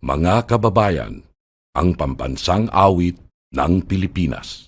Mga kababayan, ang pambansang awit ng Pilipinas.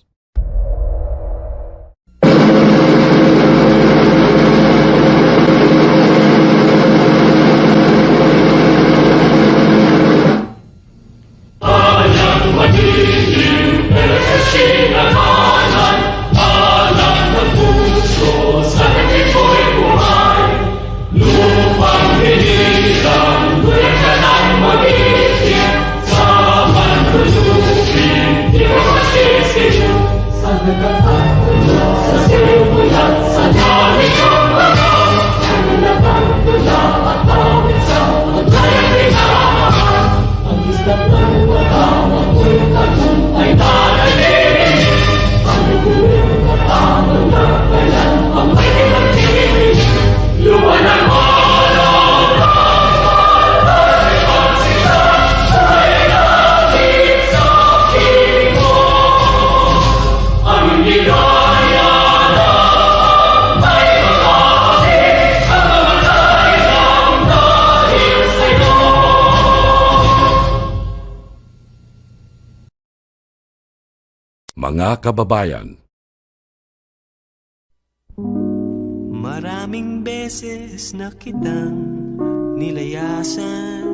Mga kababayan, maraming beses na kitang nilayasan,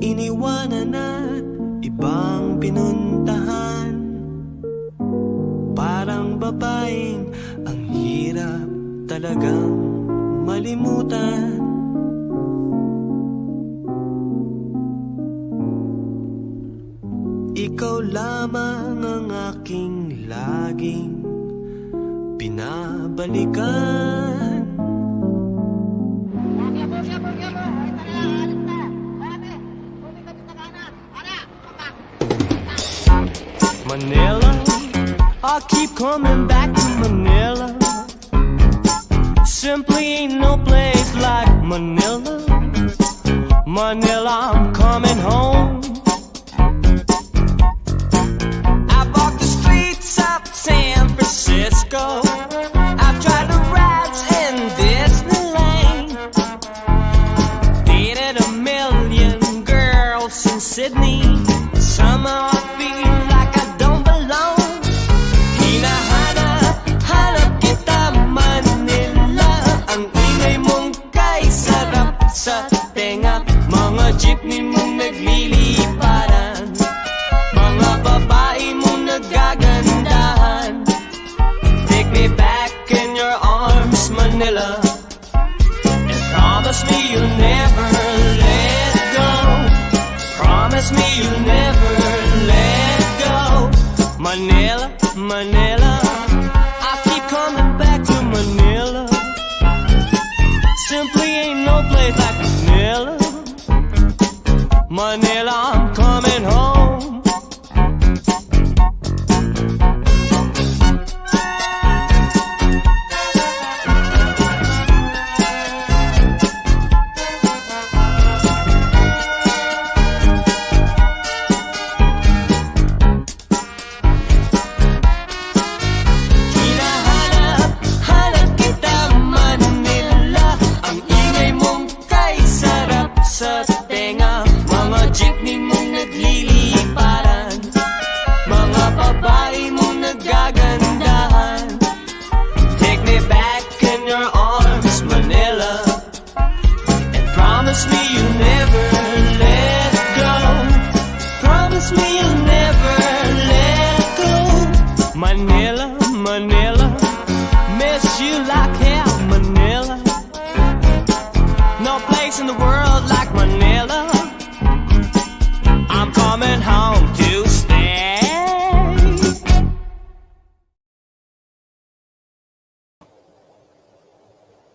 iniwanan at ibang pinuntahan. Parang babaeng ang hirap talagang malimutan. Ikaw lamang ang aking laging pinabalikan. Manila, I keep coming back to Manila. Simply ain't no place like Manila. Manila, I'm coming home. San Francisco, I've tried to ride in Disneyland, dated a million girls in Sydney. Somehow I feel like I don't belong. Hinahanap kita Manila, ang ingay mong kay sarap sa tenga. Mga jeepney mong nagliliparan, mga babae mong nagaganda. Manila, and promise me you'll never let go. Promise me you'll never let go. Manila, Manila, I keep coming back to Manila. Simply ain't no place like Manila. Manila, I'm coming home.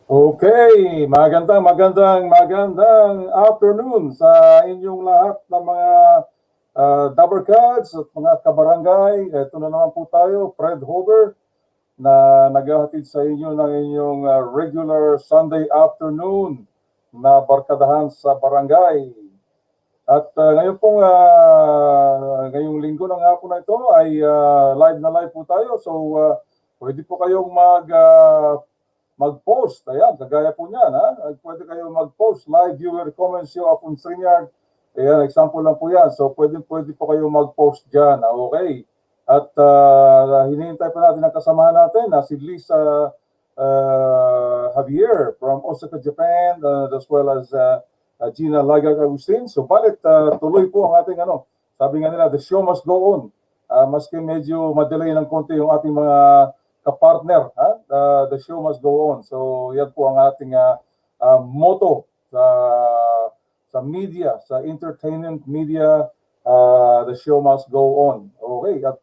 Okay, magandang afternoon sa inyong lahat ng mga Dabarkads at mga kabarangay. Ito na naman po tayo, Fred Holder, na naghahatid sa inyo ng inyong regular Sunday afternoon na Barkadahan sa Barangay. At ngayon pong ngayong linggo ng hapon na ito ay live na live po tayo. So pwede po kayong mag-post. Ayan, kagaya po niyan. Pwede kayong mag-post live viewer comments nyo upon StreamYard Ayan, example lang po yan. So, pwede po kayo mag-post dyan. Okay. At hinihintay pa natin ang kasamahan natin na si Lisa Javier from Osaka, Japan, as well as Gina Lagag Agustin. So, balit tuloy po ang ating sabi nga nila, the show must go on. Maski medyo madelay ng konti yung ating mga kapartner, the show must go on. So, yan po ang ating motto sa media, sa entertainment media, the show must go on. Okay, at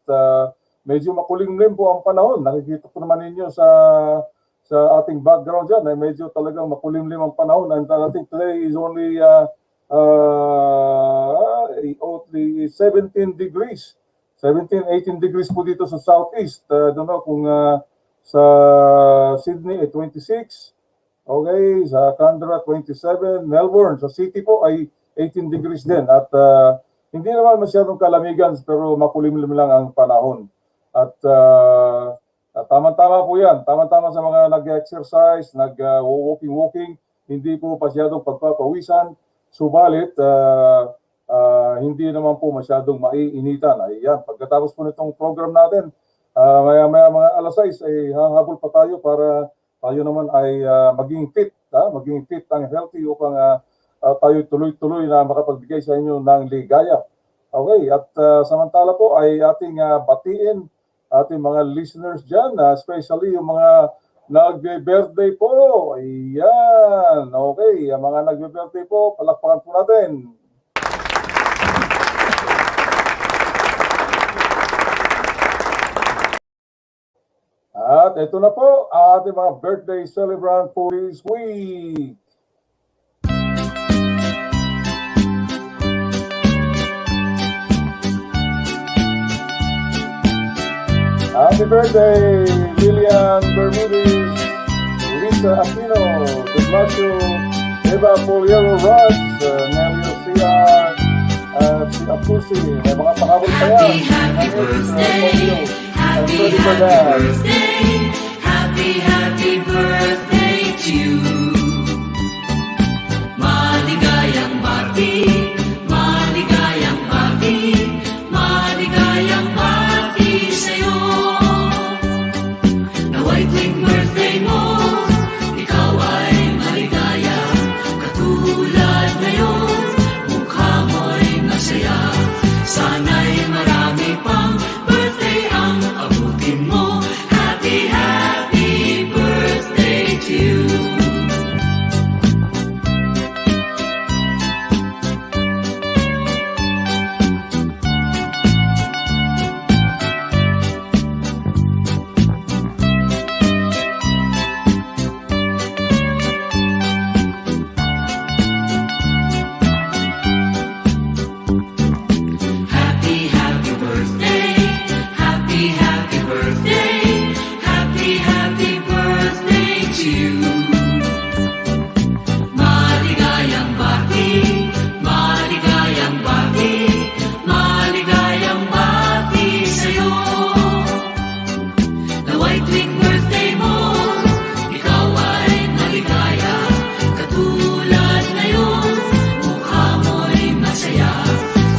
medyo makulimlim po ang panahon. Nakikita po naman ninyo sa ating background dyan, medyo talagang makulimlim ang panahon. And I think today is only 17 degrees. 17, 18 degrees po dito sa southeast. Don't know kung sa Sydney ay 26. Okay, sa Canberra 27, Melbourne sa city po ay 18 degrees din at hindi naman masyadong kalamigan pero makulimlim lang ang panahon. At tama-tama po yan, tama-tama sa mga nag-exercise, nag-walking, hindi po masyadong pagpapawisan, subalit hindi naman po masyadong maiinitan. Ayan, pagkatapos po nitong program natin, maya-maya mga alas 6 ay hahabol pa tayo para tayo naman ay maging fit ang healthy upang tayo tuloy-tuloy na makapagbigay sa inyo ng ligaya. Okay, at samantala po ay ating batiin ating mga listeners dyan, especially yung mga nagbe-birthday po. Ayan, okay, ang mga nagbe-birthday po, palakpakan po natin. At ito na po ang ating mga birthday celebrant for this week. Happy birthday, Lilian Bermudez, Lisa Aquino, De Blasio, Eva Poliero Rods, Nelio Cia, si Apusi, may mga pakabol pa yan. Happy birthday, happy birthday, happy birthday to you. Maligayang bati, maligayang bati, maligayang bati sa'yo. Nawa'y tuwing birthday mo, ikaw ay maligaya. Katulad ngayon, mukha mo'y masaya. Sana'y marami pang birthday ang abutin mo. Happy, happy birthday to you. Happy, happy birthday, happy, happy birthday, happy, happy birthday to you. Maligayang bati, maligayang bati, maligayang bati sa'yo. Nawa'y tuwing birthday mo, ikaw ay maligaya. Katulad ngayon, mukha mo'y masaya.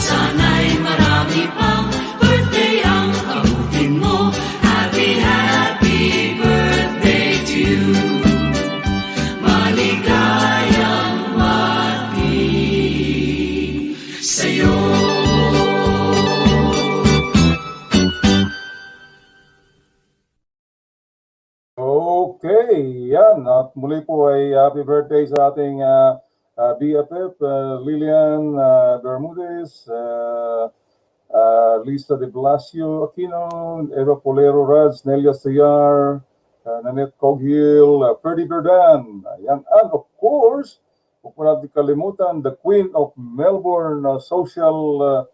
Sana'y marami pang birthday ang abutin mo. Happy, happy birthday to you. Maligayang bati sa'yo. Okay, yan. At muli po ay happy birthday sa ating BFF, Lilian Bermudez, Lisa De Blasio Aquino, Eva Polero Rads, Nelia Sayar, Nanette Coghill, Ferdy Verdan. Ayan. And of course, huwag po natin kalimutan, the Queen of Melbourne social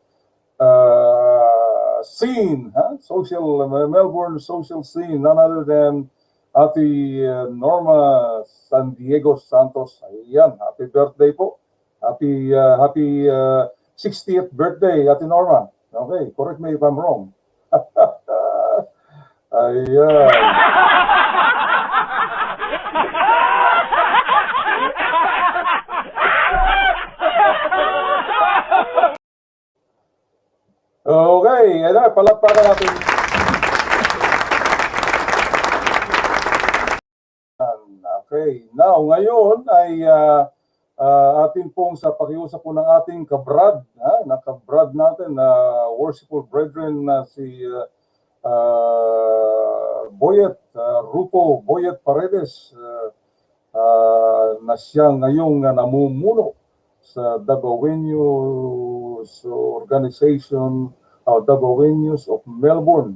scene, Melbourne social scene, none other than Ate Norma San Diego Santos. Ayan, happy birthday po. Happy 60th birthday, Ate Norma. Okay, correct me if I'm wrong. Ayan. Okay, ano, palakpakan natin. Okay, now ngayon ay atin pong sa pakiusap po ng ating kabrad, nakabrad natin na worshipful brethren na si Boyet, Rupo Boyet Paredes, na siya ngayong namumuno sa Davaoenos Organization, Davaoenos of Melbourne.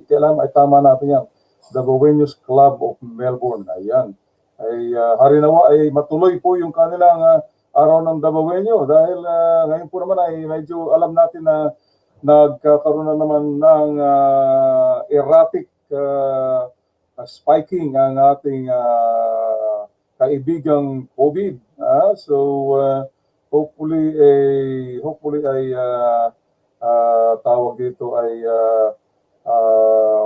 Kailangan ay tama natin yan. Davaoenos Club of Melbourne. Ayan. Ay harinawa ay matuloy po yung kanilang araw ng Davaoenyo dahil ngayon po naman ay medyo alam natin na nagkakaroon na naman ng erratic spiking ang ating kaibigang COVID. So hopefully ay tawag dito ay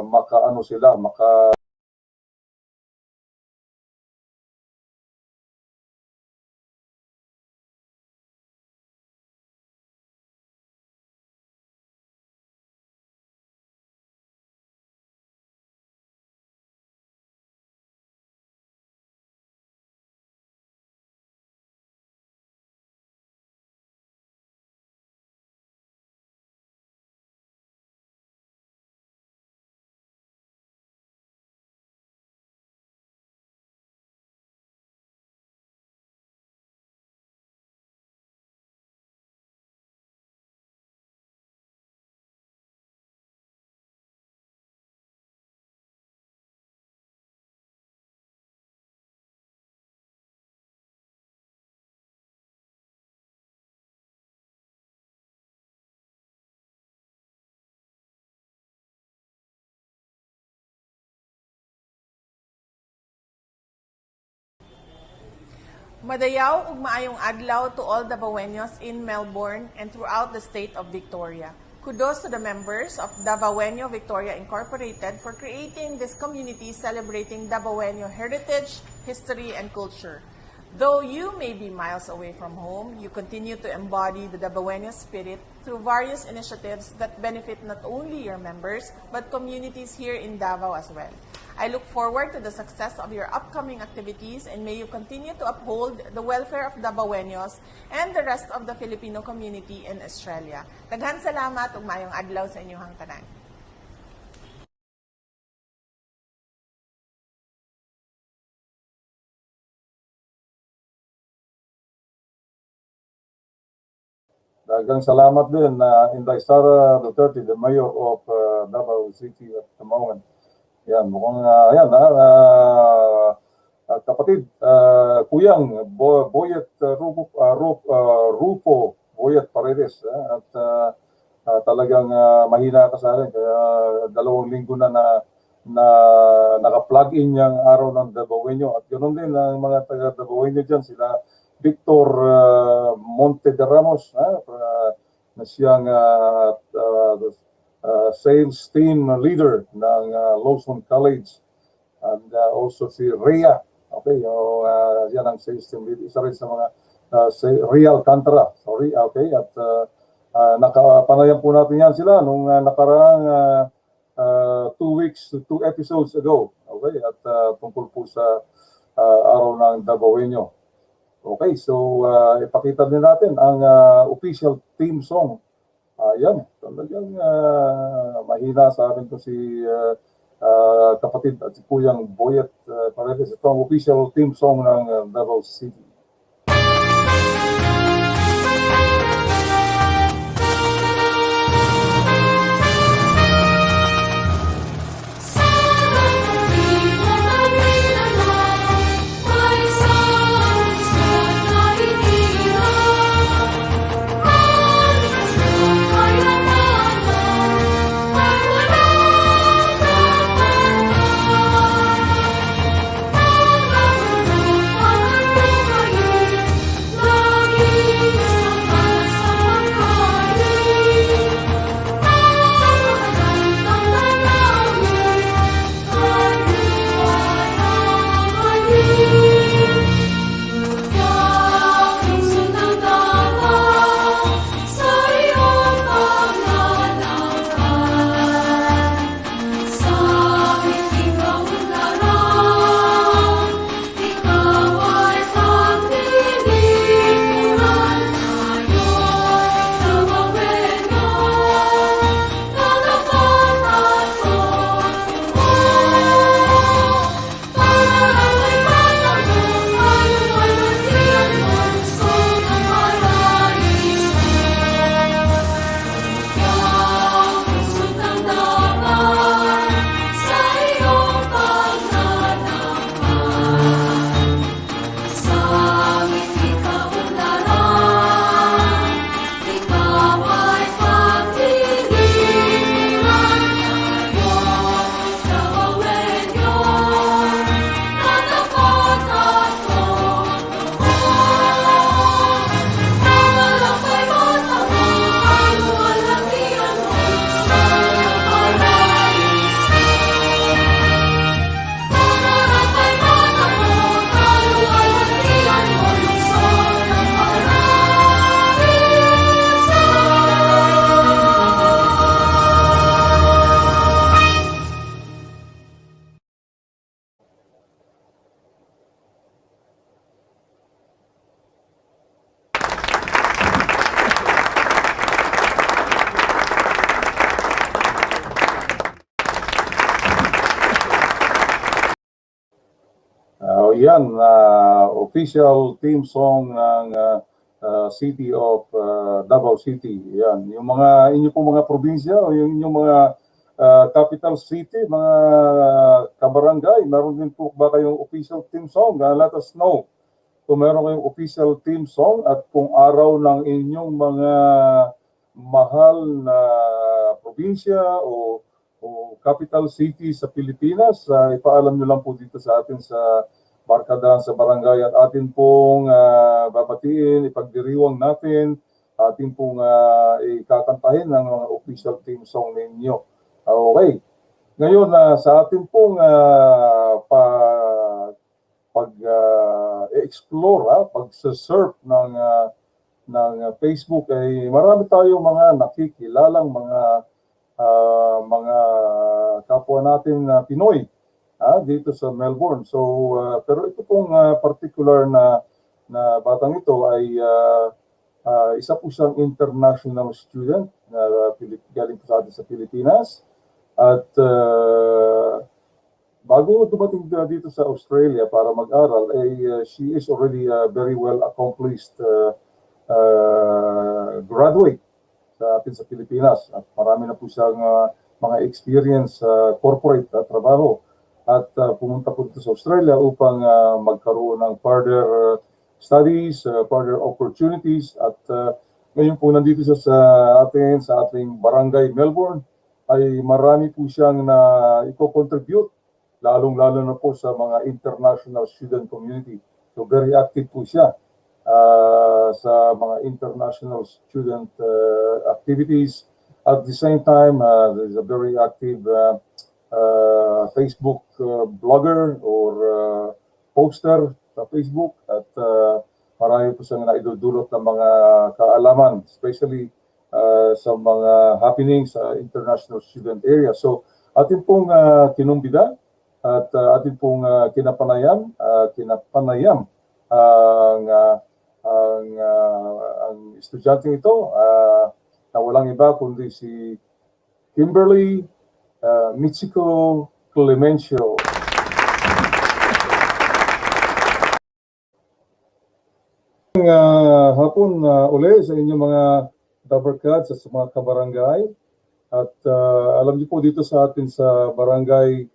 makaano sila, Madayaw ug maayong adlaw to all Davaoenos in Melbourne and throughout the state of Victoria. Kudos to the members of Davaoenyo Victoria Incorporated for creating this community celebrating Davaoenyo heritage, history, and culture. Though you may be miles away from home, you continue to embody the Davaoenyo spirit through various initiatives that benefit not only your members, but communities here in Davao as well. I look forward to the success of your upcoming activities and may you continue to uphold the welfare of Davaoenos and the rest of the Filipino community in Australia. Daghan salamat ug maayong adlaw sa inyong tanan. Dagang salamat din na Inday Sara Duterte, the mayor of Davao City at the moment. Yan, mukhang kapatid, Kuyang Boyet Rufo Boyet Paredes, at talagang mahina ka sa akin, kaya 2 linggo na naka-plug in yung araw ng Davaoenyo, at ganoon din ang mga taga Davaoenyo dyan, sila Victor Monte de Ramos, na siyang sales team leader ng Lawson College, and also si Rhea, okay, yan ang sales team leader, isa rin sa mga Real Alcantara, sorry, okay, at nakapanayan po natin yan sila nung nakaraang 2 episodes ago, okay, at tungkol po sa araw ng Davaoenyo. Okay, so ipakita din natin ang official theme song. Yan, talagang mahina sa akin to si kapatid at si Kuyang Boyet Paredes. Ito ang official theme song ng Davao City. Bye. yan, official team song ng City of Davao City. Yan, yung mga inyo po mga probinsya o yung inyong mga capital city, mga kabarangay, meron din po ba kayong official team song? Let us know kung meron kayong official team song at kung araw ng inyong mga mahal na probinsya o capital city sa Pilipinas, ipaalam nyo lang po dito sa atin sa Barkadahan sa Barangay at atin pong babatiin, ipagdiriwang natin, atin pong ikakantahin ng mga official team song ninyo. Okay. Ngayon, sa atin pong pag-explore, pag-surf ng Facebook ay marami tayong mga nakikilalang mga kapwa natin Pinoy dito sa Melbourne. So pero ito pong particular na batang ito ay isa po siyang international student na galing po sa atin sa Pilipinas. At bago dumating dito sa Australia para mag-aral, she is already a very well accomplished graduate sa atin sa Pilipinas. At marami na po siyang mga experience sa corporate trabaho. At pumunta po dito sa Australia upang magkaroon ng further studies, further opportunities. At ngayon po nandito siya sa ating Barangay Melbourne, ay marami po siyang na i-contribute, lalong-lalo na po sa mga international student community. So very active po siya sa mga international student activities. At the same time, there's a very active Facebook blogger or poster sa Facebook. At marami po siyang naidudulot ng mga kaalaman, especially sa mga happenings sa international student area. So atin pong kinumbida at atin pong kinapanayam ang estudyante ito na walang iba kundi si Kimberly Mitchiko Clemencio. Hapon uli sa inyong mga Dabarkads at sa mga kabarangay. At alam niyo po dito sa atin sa Barangay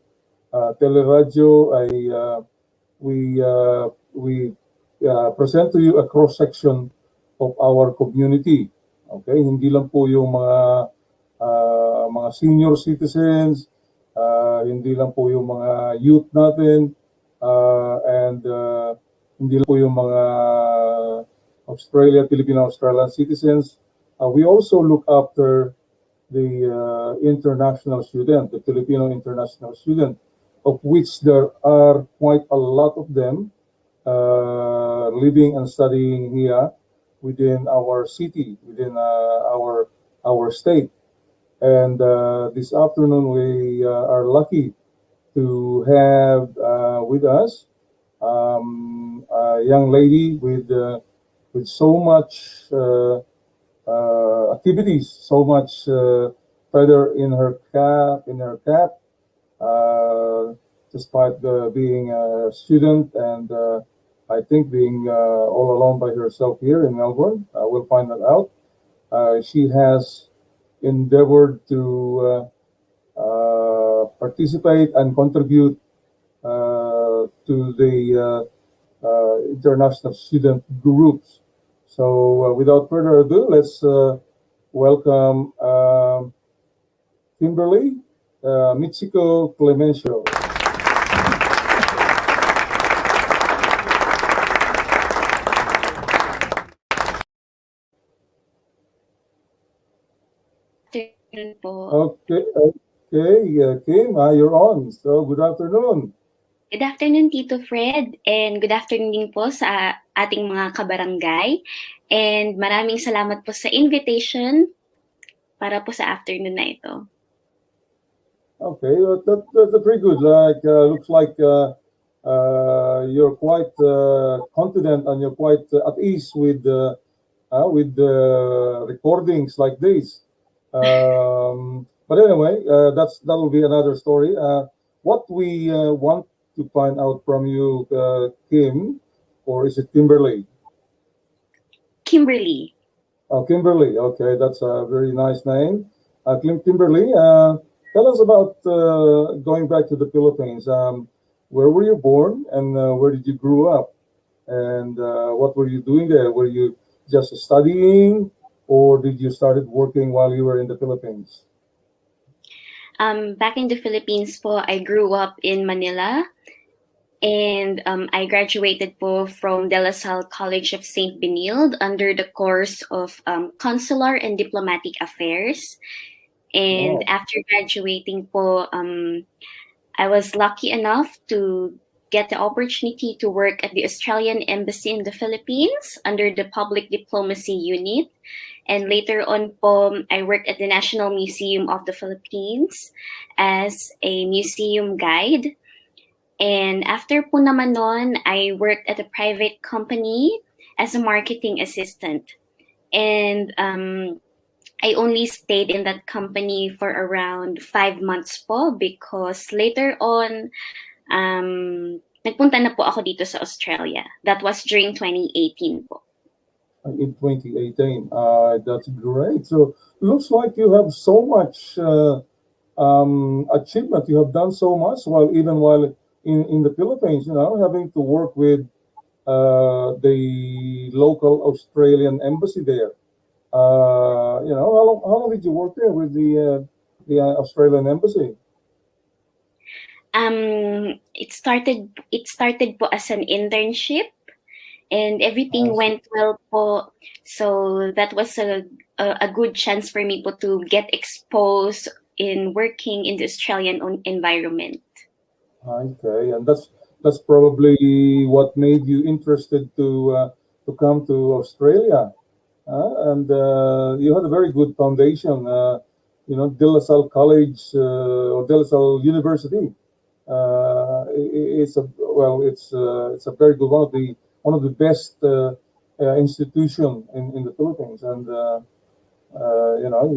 Teleradyo ay we present to you a cross-section of our community. Okay, hindi lang po yung mga senior citizens, hindi lang po yung mga youth natin, and hindi lang po yung mga Filipino-Australian citizens. We also look after the international student, the Filipino international student, of which there are quite a lot of them living and studying here within our city, within our state. And this afternoon we are lucky to have with us a young lady with so much activities, so much feather in her cap, despite being a student and I think being all alone by herself here in Melbourne. We'll find that out. She has endeavored to participate and contribute to the international student groups. So without further ado, let's welcome Kimberly Mitchiko Clemencio. Okay, Kim, you're on. So good afternoon. Good afternoon, Tito Fred, and good afternoon din po sa ating mga kabarangay. And maraming salamat po sa invitation para po sa afternoon na ito. Okay, that's pretty good. Like looks like you're quite confident and you're quite at ease with recordings like this. But anyway, that'll be another story. What we want to find out from you, Kim, or is it Kimberly? Kimberly. Oh, Kimberly. Okay, that's a very nice name. Kimberly, tell us about going back to the Philippines. Where were you born, and where did you grow up? And what were you doing there? Were you just studying, or did you started working while you were in the Philippines? Back in the Philippines po, I grew up in Manila, and I graduated po from De La Salle College of St. Benilde under the course of Consular and Diplomatic Affairs. And Wow. after graduating po, I was lucky enough to get the opportunity to work at the Australian Embassy in the Philippines under the Public Diplomacy Unit. And later on po, I worked at the National Museum of the Philippines as a museum guide. And after po naman nun, I worked at a private company as a marketing assistant. And I only stayed in that company for around 5 months po because later on, nagpunta na po ako dito sa Australia. That was during 2018 po. In 2018. That's great. So looks like you have so much achievement. You have done so much while in the Philippines. You know, having to work with the local Australian embassy there. You know, how long did you work there with the Australian embassy? It started po as an internship, and everything I see. went well po. So that was a good chance for me po to get exposed in working in the Australian environment. Okay, and that's probably what made you interested to come to Australia. And you had a very good foundation. You know, De La Salle College or De La Salle University. It's a very good one of the best institution in the Philippines, and you know,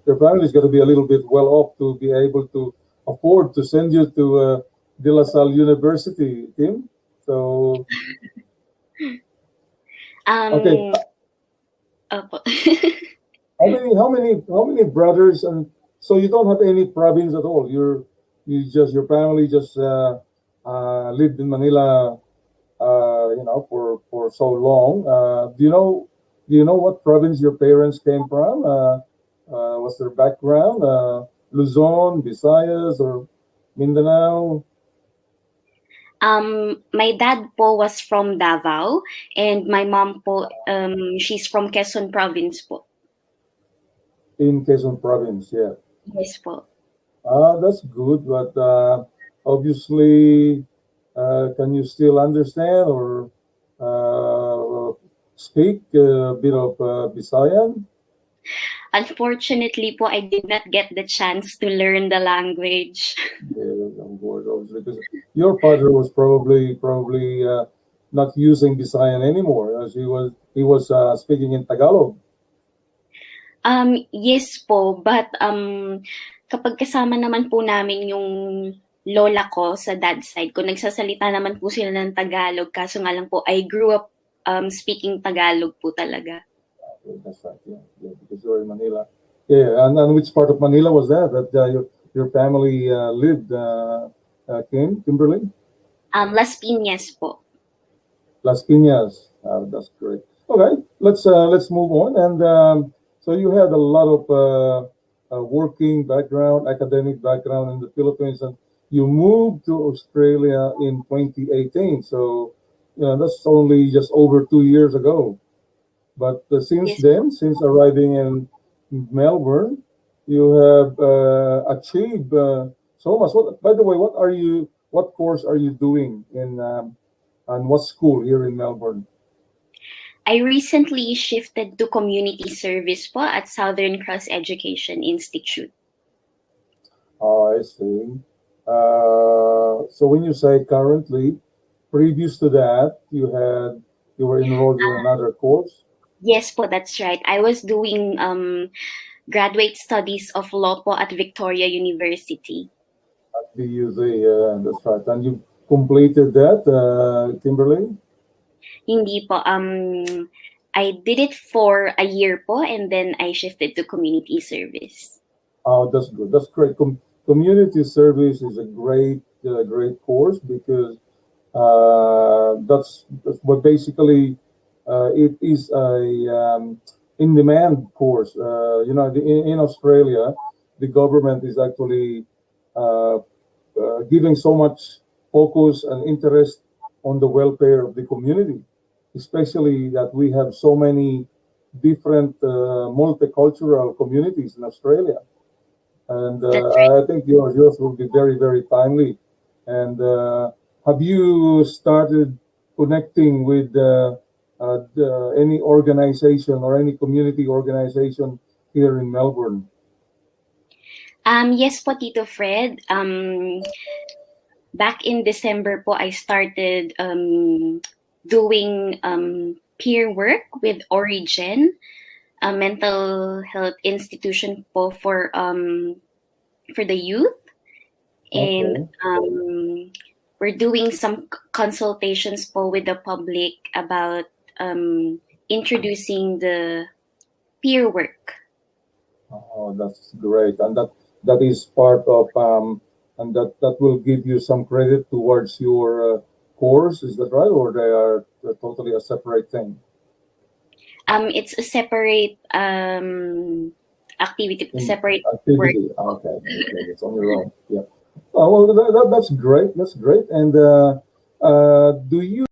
your family's got to be a little bit well off to be able to afford to send you to De La Salle University, Tim. So okay, Opo. how many brothers? And so you don't have any province at all. Your family just lived in Manila, you know, for so long. Do you know what province your parents came from? What's their background? Luzon, Visayas, or Mindanao? My dad po was from Davao, and my mom po, she's from Quezon Province po. In Quezon Province, yeah. Yes po. That's good, but obviously, can you still understand or speak a bit of Visayan? Unfortunately po, I did not get the chance to learn the language. Yeah, of course, obviously, because your father was probably not using Visayan anymore, as he was speaking in Tagalog. Yes po, but kapag kasama naman po namin yung lola ko sa dad's side ko, nagsasalita naman po sila ng Tagalog, kaso nga lang po, I grew up speaking Tagalog po talaga. That's right, yeah, because you're in Manila. Yeah, and which part of Manila was that your family lived, Kimberly? Las Piñas po. Las Piñas. That's great. Okay, let's move on. And so you had a lot of working background, academic background in the Philippines, and you moved to Australia in 2018. So, you know, that's only just over 2 years ago. But since Yes. then, since arriving in Melbourne, you have achieved so much. By the way, what course are you doing and what school here in Melbourne? I recently shifted to community service po at Southern Cross Education Institute. Oh, I see. So when you say currently, previous to that, you were enrolled in another course? Yes po, that's right. I was doing graduate studies of law po at Victoria University. BUZ, that's right. And you completed that, Kimberly? Hindi po. I did it for a year po, and then I shifted to community service. Oh, that's good. That's great. Community service is a great course because that's what basically it is a in-demand course. In Australia, the government is actually uh, giving so much focus and interest on the welfare of the community, especially that we have so many different multicultural communities in Australia. And That's right. I think yours will be very timely. And have you started connecting with any organization or any community organization here in Melbourne? Yes po, Tito Fred. Back in December po, I started doing peer work with Origin, a mental health institution po for the youth, and Okay. we're doing some consultations po with the public about introducing the peer work. Oh, that's great, and that is part of and that will give you some credit towards your course. Is that right, or they are totally a separate thing? It's a separate activity, separate work. Activity. Okay, it's on your own. Yeah. Oh, well, that's great. That's great. And do you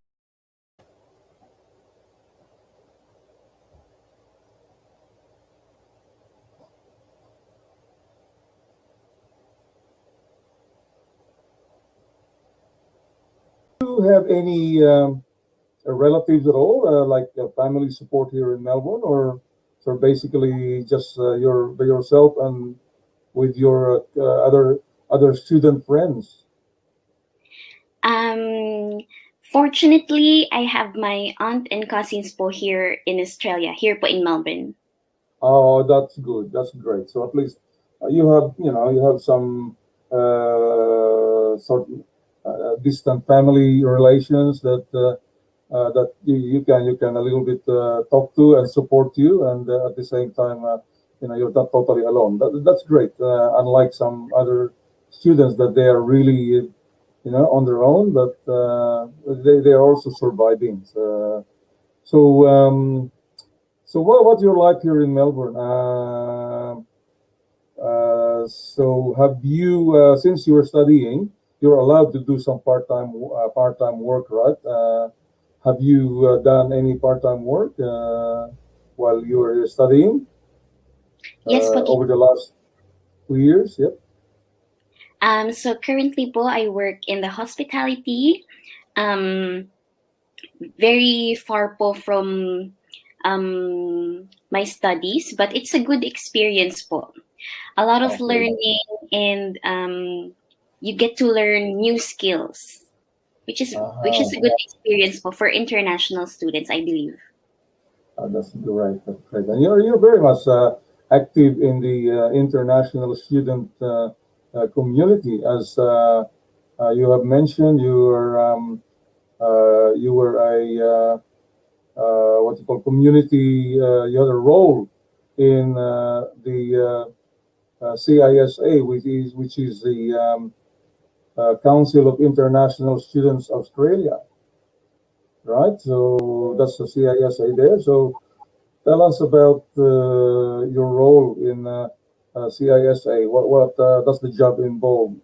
have any relatives at all, like family support here in Melbourne, or so basically just your by yourself and with your other student friends? Um, Fortunately, I have my aunt and cousins po here in Australia, here po in Melbourne. Oh, that's good. That's great. So at least you have some sort of distant family relations that you can a little bit talk to and support you, and at the same time, you're not totally alone. That's great. Unlike some other students that they are really on their own, but they are also surviving. So. So what's your life here in Melbourne? So have you, since you were studying, you're allowed to do some part-time work, right? Have you done any part-time work while you were studying Yes po. over the last 2 years? Yep. So currently po, I work in the hospitality, very far po from my studies, but it's a good experience po. A lot of Okay. learning, and you get to learn new skills, which is a good experience po for international students, I believe. That's great. That's great. And you're very much active in the international student community, as you have mentioned. You were a what you call community. You had a role in the CISA, which is the Council of International Students Australia, right? So that's the CISA there. So tell us about your role in CISA. What does the job involve?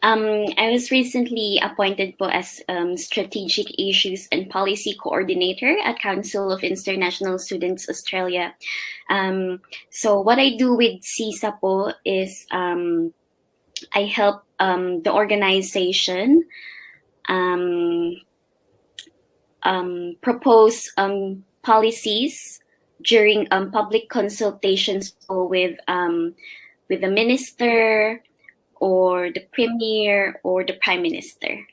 I was recently appointed po as Strategic Issues and Policy Coordinator at Council of International Students Australia. So what I do with CISA po is I help the organization propose policies during public consultations with the minister, or the premier, or the prime minister.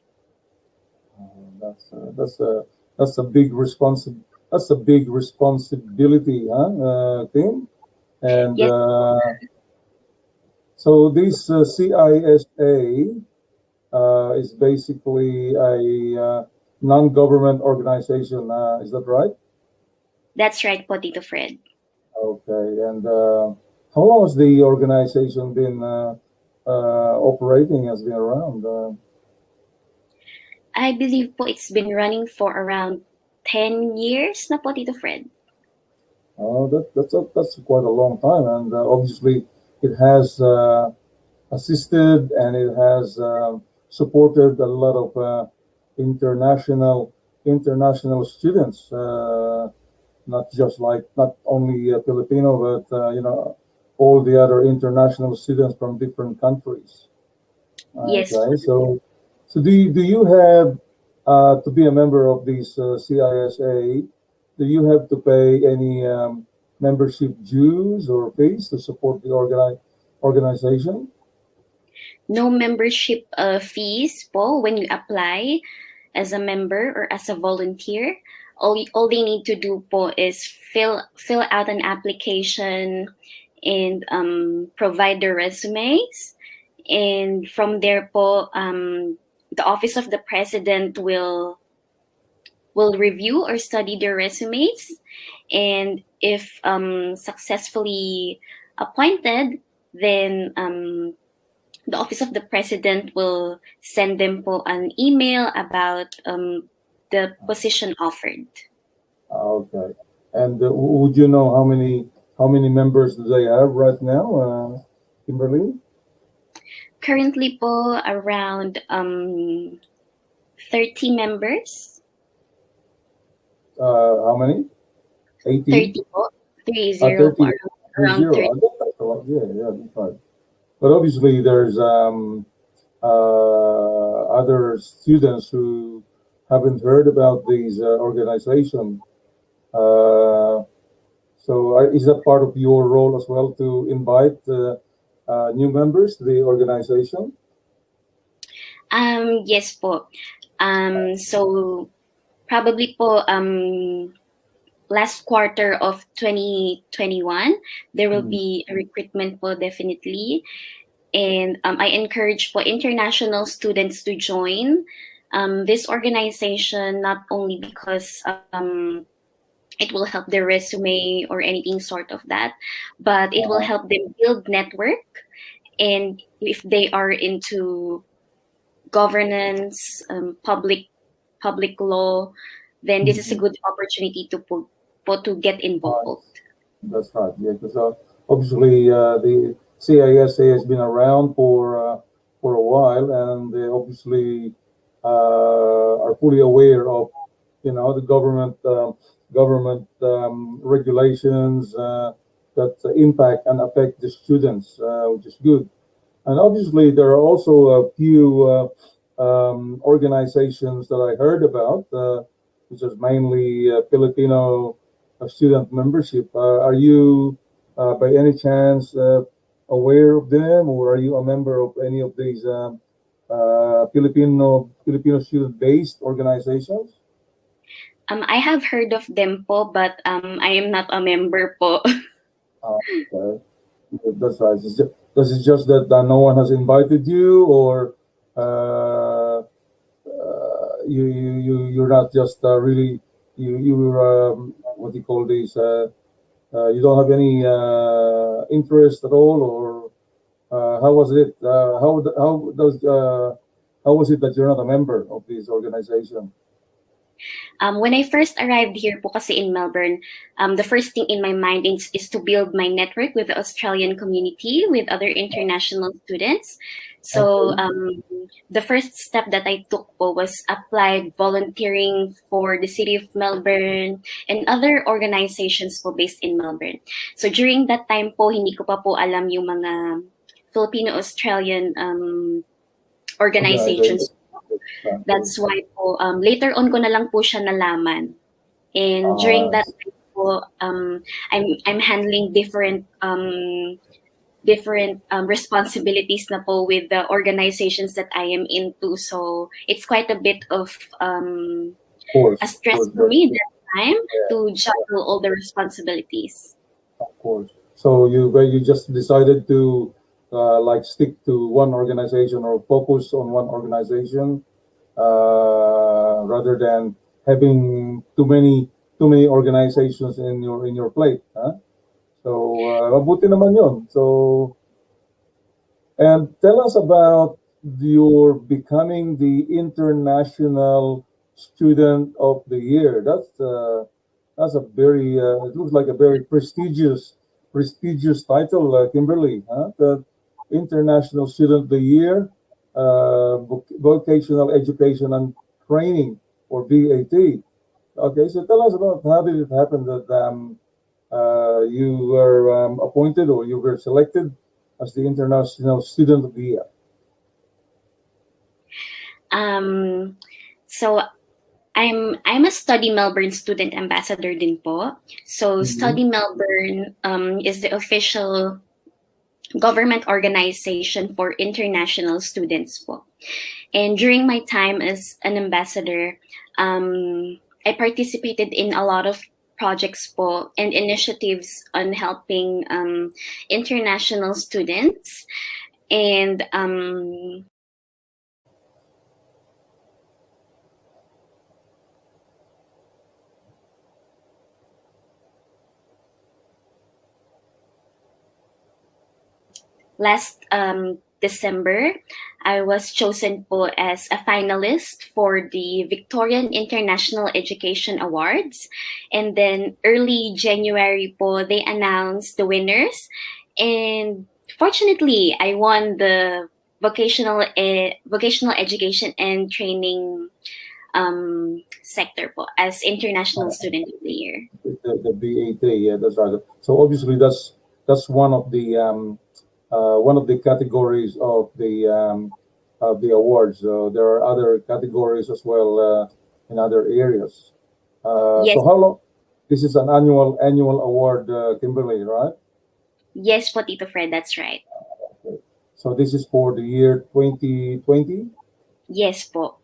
That's a big responsibility, huh, Tim? And Yes. So this CISA is basically a non-government organization. Is that right? That's right po, Tito Fred. Okay. And how long has the organization been operating? Has been around? I believe po it's been running for around 10 years na po, Tito Fred. Oh, that's quite a long time, and obviously it has assisted and it has supported a lot of international students, not just like not only Filipino, but all the other international students from different countries. Yes. Okay, so do you have to be a member of this CISA? Do you have to pay any membership dues or fees to support the organization? No membership fees po when you apply as a member or as a volunteer. All they need to do po is fill out an application and provide their resumes. And from there po, the Office of the President will review or study their resumes. And if successfully appointed, then the Office of the President will send them po an email about the position offered. Okay. And would you know how many members do they have right now, Kimberly? Currently po around 30 members. How many? 80? 30 po. 30 30, po. Around 30. That's a lot. Yeah, that's right. But obviously, there's other students who haven't heard about these organization. So is that part of your role as well to invite new members to the organization? Yes po. So probably po last quarter of 2021 there will be a recruitment po definitely, and I encourage po international students to join this organization, not only because it will help their resume or anything sort of that, but it will help them build network. And if they are into governance, public law, then this is a good opportunity to get involved. That's right. Yeah, because obviously the CISA has been around for a while, and they obviously are fully aware of the government regulations that impact and affect the students, which is good. And obviously, there are also a few organizations that I heard about, which is mainly Filipino student membership. Are you, by any chance, aware of them, or are you a member of any of these Filipino student-based organizations? I have heard of them po, but I am not a member po. Okay, that's right. Does it just that no one has invited you, or you're not just really what do you call these? You don't have any interest at all, or how was it? How was it that you're not a member of this organization? When I first arrived here po kasi in Melbourne, the first thing in my mind is to build my network with the Australian community, with other international students. So the first step that I took po was apply volunteering for the city of Melbourne and other organizations po based in Melbourne. So during that time po, hindi ko pa po alam yung mga Filipino-Australian organizations. That's why po, later on ko na lang po siya nalaman. And during that time po, I'm handling different responsibilities na po with the organizations that I am into. So it's quite a bit of a stress for me that time to juggle all the responsibilities. Of course. So you just decided to like stick to one organization or focus on one organization rather than having too many organizations in your plate. Huh? So mabuti naman yun. So, and tell us about your becoming the International Student of the Year. That's a very it looks like a very prestigious title, Kimberly. Huh? The International Student of the Year, Vocational Education and Training, or VAT. Okay, so tell us about how did it happen that you were appointed or you were selected as the International Student of the Year. So I'm a Study Melbourne student ambassador din po. So Study Melbourne is the official government organization for international students po. And during my time as an ambassador, I participated in a lot of projects po and initiatives on helping international students. And last December, I was chosen po as a finalist for the Victorian International Education Awards. And then early January po, they announced the winners. And fortunately, I won the vocational education and training sector po as International Student of the Year. The BAT, yeah, that's right. So obviously that's one of the categories of the awards. There are other categories as well in other areas. Yes. So how long? This is an annual award, Kimberly, right? Yes po, Tito Fred, that's right. Okay. So this is for the year 2020? Yes po.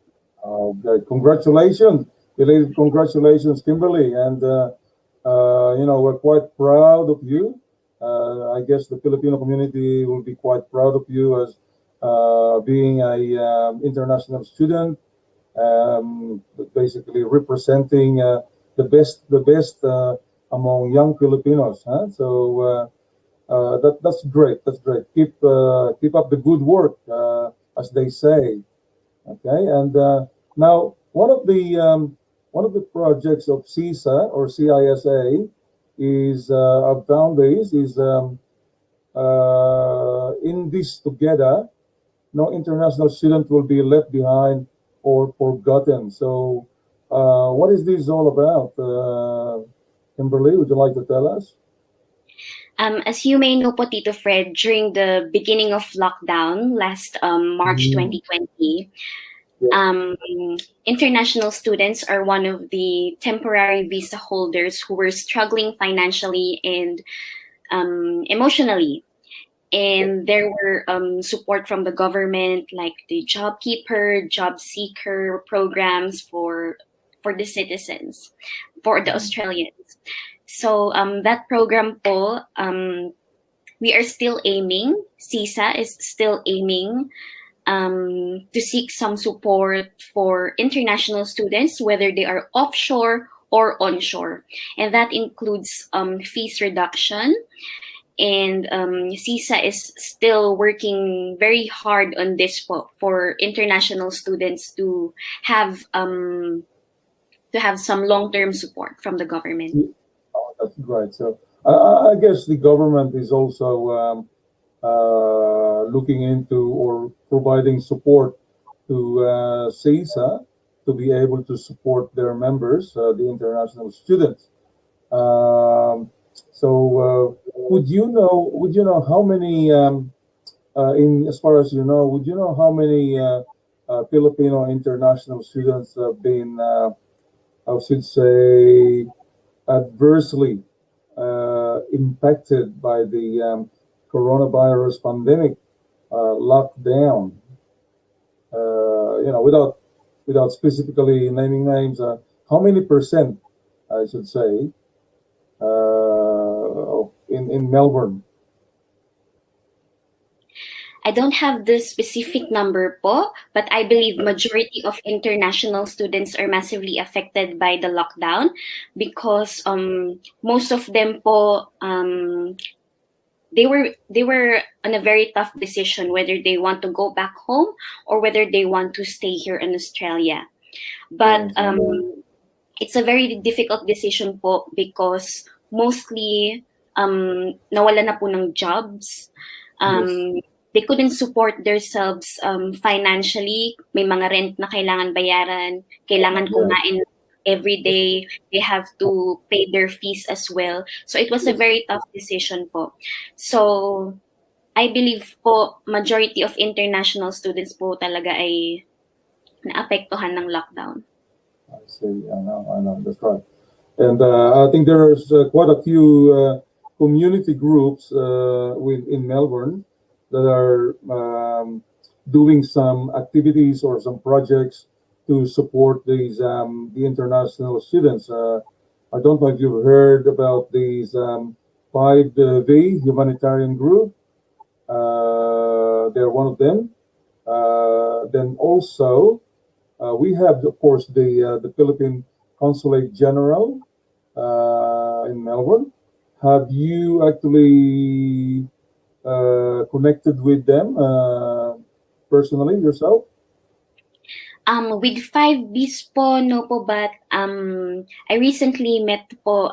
Okay. Congratulations, belated congratulations, Kimberly, and we're quite proud of you. I guess the Filipino community will be quite proud of you as being a international student, basically representing the best among young Filipinos. Huh? So that's great. That's great. Keep up the good work, as they say. Okay, and now one of the projects of CISA or CISA is I've found this is in this together, no international student will be left behind or forgotten. So what is this all about? Kimberly, would you like to tell us? As you may know po, Tito Fred, during the beginning of lockdown last March 2020, international students are one of the temporary visa holders who were struggling financially and emotionally. And there were support from the government, like the JobKeeper, Job Seeker programs for the citizens, for the Australians. So that program po, we are still aiming, CISA is still aiming to seek some support for international students, whether they are offshore or onshore. And that includes fees reduction. And CISA is still working very hard on this for international students to have some long-term support from the government. Oh, that's great. So I guess the government is also looking into or providing support to CISA to be able to support their members, the international students. So would you know how many in as far as you know, would you know how many Filipino international students have been I should say adversely impacted by the coronavirus pandemic lockdown? Without specifically naming names, how many percent, I should say, in Melbourne? I don't have the specific number po, but I believe majority of international students are massively affected by the lockdown because most of them po they were on a very tough decision whether they want to go back home or whether they want to stay here in Australia. But it's a very difficult decision po because mostly nawala na po ng jobs. They couldn't support themselves financially. May mga rent na kailangan bayaran, kailangan kumain every day. They have to pay their fees as well. So it was a very tough decision po. So I believe po majority of international students po talaga ay naapektuhan ng lockdown. I see. I know. That's right. And I think there's quite a few community groups in Melbourne that are doing some activities or some projects to support these the international students. I don't know if you've heard about these 5V humanitarian group. They're one of them. Then also. We have, of course, the Philippine Consulate General in Melbourne. Have you actually connected with them personally yourself? With 5Bs po, no po, but I recently met po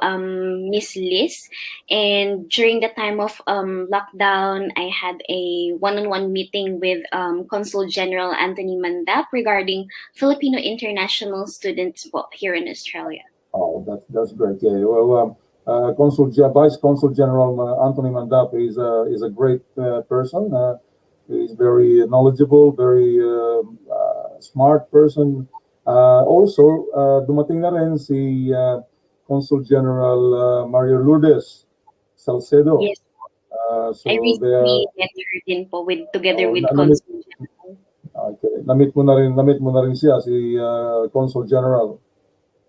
Miss Liz, and during the time of lockdown, I had a one-on-one meeting with Consul General Anthony Mandap regarding Filipino international students po here in Australia. Oh, that's great. Yeah. Well, Vice Consul General Anthony Mandap is a great person. He's very knowledgeable, very smart person. Also, dumating na rin si Consul General Mario Lourdes Salcedo. Yes. So I recently met her din po together with Consul General. Okay. Namit mo na rin siya, si Consul General.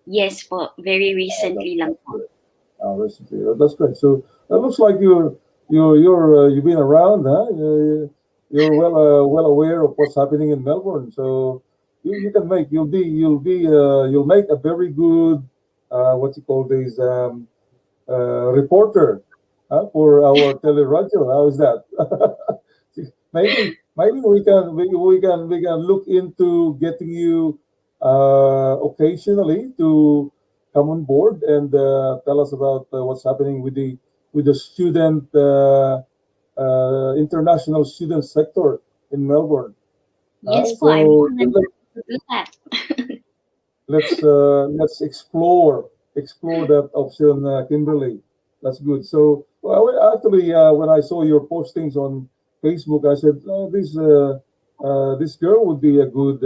Yes po, very recently lang po. Recently. That's great. So it looks like you've been around, huh? You're well aware of what's happening in Melbourne. So you'll make a very good reporter for our teleradio. How is that? maybe we can look into getting you occasionally to come on board and tell us about what's happening with the student international student sector in Melbourne. Yes, po. I'm willing to do that. Let's explore that option, Kimberly. That's good. So, actually, when I saw your postings on Facebook, I said, oh, this girl would be a good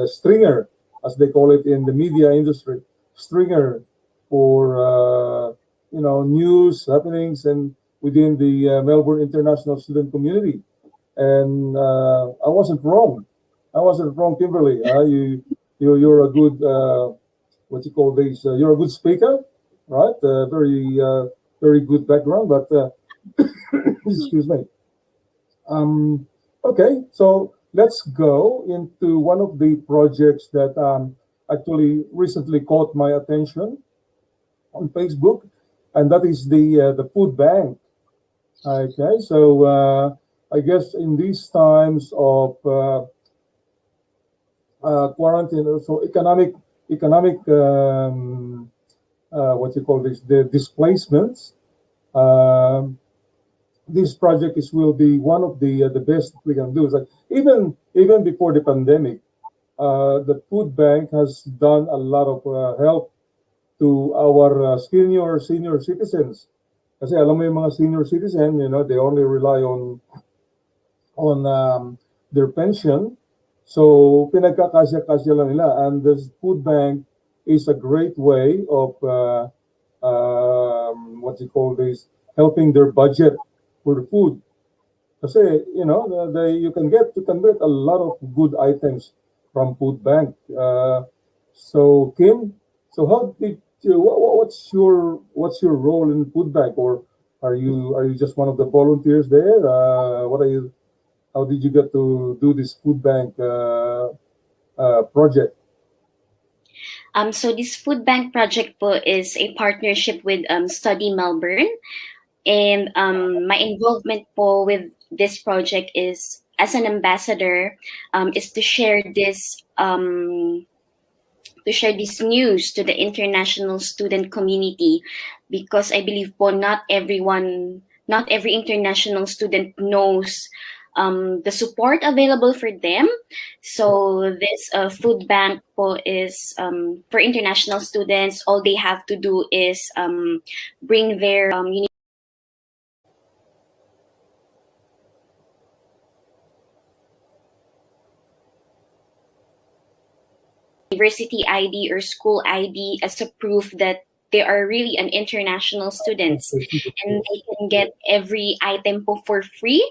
stringer, as they call it in the media industry, stringer for news happenings and within the Melbourne international student community. And I wasn't wrong. Kimberly. You're a good you're a good speaker, right? Very good background, but excuse me. Okay, so let's go into one of the projects that actually recently caught my attention on Facebook, and that is the food bank. Okay, so I guess in these times of quarantine, so economic the displacements. This project will be one of the best we can do. It's like even before the pandemic, the food bank has done a lot of help to our senior citizens. Kasi alam mo yung mga senior citizen, they only rely on their pension. So pinagkakasya-kasya lang nila, and the food bank is a great way of helping their budget for the food. Kasi you can get a lot of good items from food bank. So Kim, so how did you, what's your role in food bank, or Are you just one of the volunteers there? What are you? How did you get to do this food bank project? So this food bank project po is a partnership with Study Melbourne, and my involvement po with this project is as an ambassador, is to share this news to the international student community, because I believe po not every international student knows the support available for them. So this food bank po is for international students. All they have to do is bring their university ID or school ID as a proof that they are really an international students, and they can get every item po for free.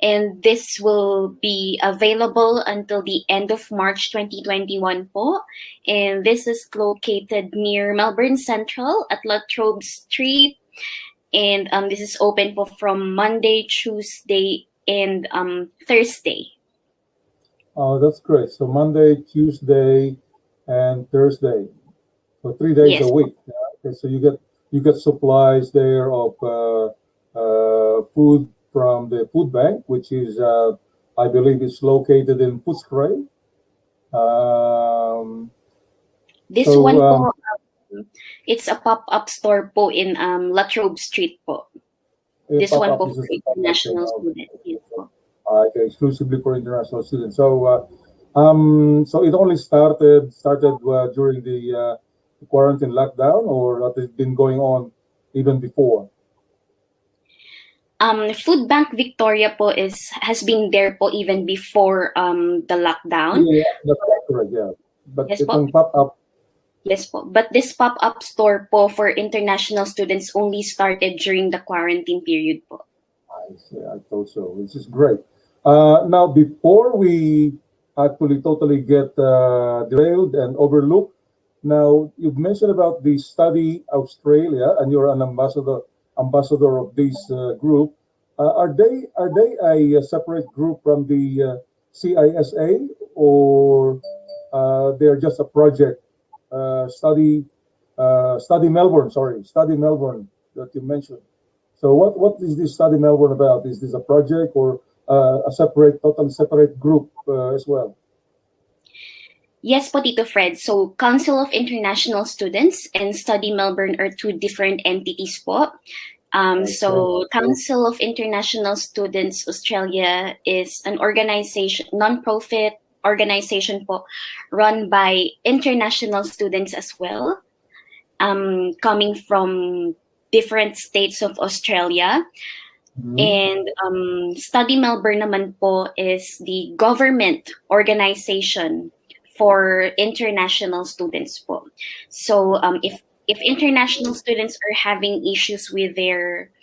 And this will be available until the end of March 2021 po. And this is located near Melbourne Central at Latrobe Street. And this is open po from Monday, Tuesday, and Thursday. Oh, that's great. So Monday, Tuesday, and Thursday. So 3 days Yes. a week. Yeah? Okay, so you get supplies there of food from the food bank, which is I believe is located in Footscray. This So, one po, it's a pop-up store po in Latrobe Street po. This one po This for is a pop-up international thing. students. Yes po. Okay, exclusively for international students. So, so it only started during the quarantine lockdown, or that has been going on even before? Food Bank Victoria po has been there po even before the lockdown. Yeah, that's correct. Yeah, but Yes po. itong pop-up. Yes po. But this pop-up store po for international students only started during the quarantine period po. I see. I thought so. Which is great. Now, before we actually totally get derailed and overlooked, now you've mentioned about the Study Australia, and you're an ambassador of this group. Are they a separate group from the CISA, or they're just a project? Study Melbourne. Sorry, Study Melbourne that you mentioned. So what is this Study Melbourne about? Is this a project or a totally separate group as well? Yes po, Tito Fred. So Council of International Students and Study Melbourne are two different entities po. So Council of International Students Australia is an organization, non-profit organization po, run by international students as well, coming from different states of Australia. And Study Melbourne naman po is the government organization for international students po. So if international students are having issues with their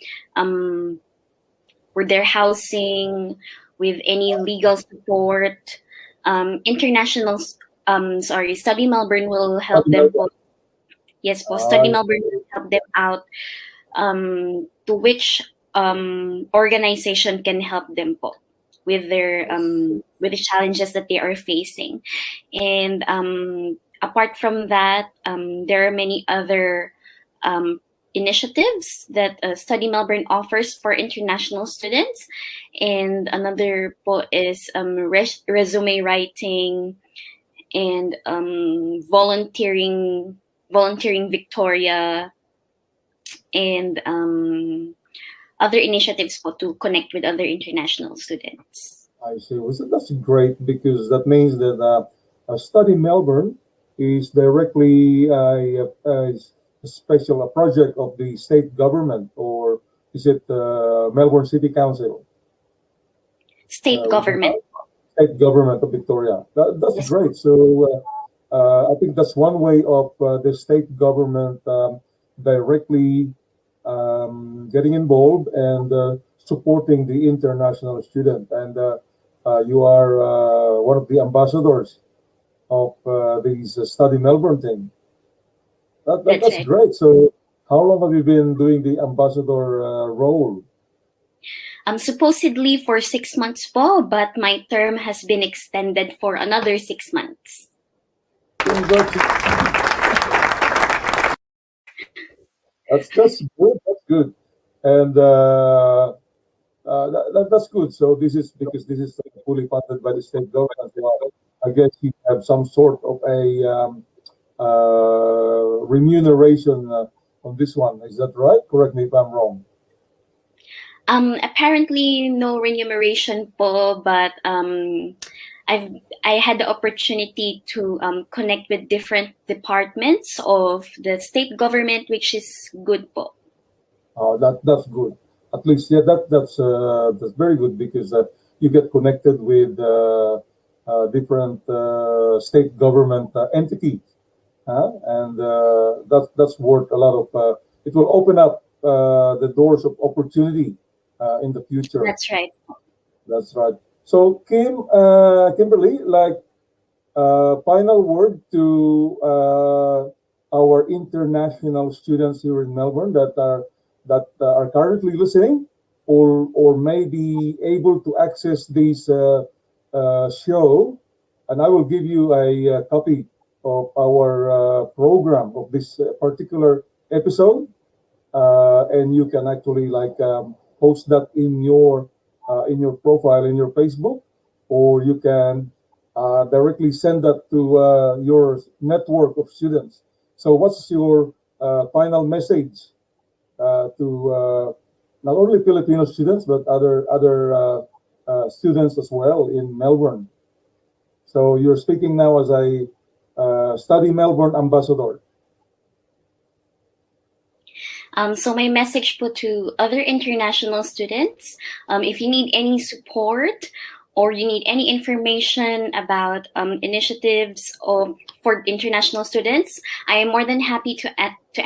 housing, with any legal support, Study Melbourne will help them po. Yes po, Study Melbourne will help them out to which organization can help them po with their with the challenges that they are facing. And apart from that, there are many other initiatives that Study Melbourne offers for international students. And another po is resume writing and volunteering Victoria, and other initiatives po to connect with other international students. I see. Well, so that's great, because that means that Study Melbourne is directly a project of the state government, or is it Melbourne City Council? State government. State government of Victoria. That's Yes. great. So I think that's one way of the state government directly getting involved and supporting the international student. And you are one of the ambassadors of these Study Melbourne thing. That's That's right. great. So How long have you been doing the ambassador role? Supposedly for 6 months po, but my term has been extended for another 6 months. That's good. That's good, and that's good. So this is because this is fully funded by the state government. So I guess you have some sort of a remuneration on this one. Is that right? Correct me if I'm wrong. Apparently no remuneration po, but I had the opportunity to connect with different departments of the state government, which is good po. That's good. At least, yeah, that's very good because you get connected with different state government entities, and that's worth a lot of. It will open up the doors of opportunity in the future. That's right. That's right. So, Kimberly, like final word to our international students here in Melbourne that are currently listening, or may be able to access this show, and I will give you a copy of our program of this particular episode, and you can actually like post that in your profile in your Facebook, or you can directly send that to your network of students. So, what's your final message to not only Filipino students but other students as well in Melbourne? So, you're speaking now as a Study Melbourne ambassador. So my message po to other international students, if you need any support or you need any information about initiatives for international students, I am more than happy to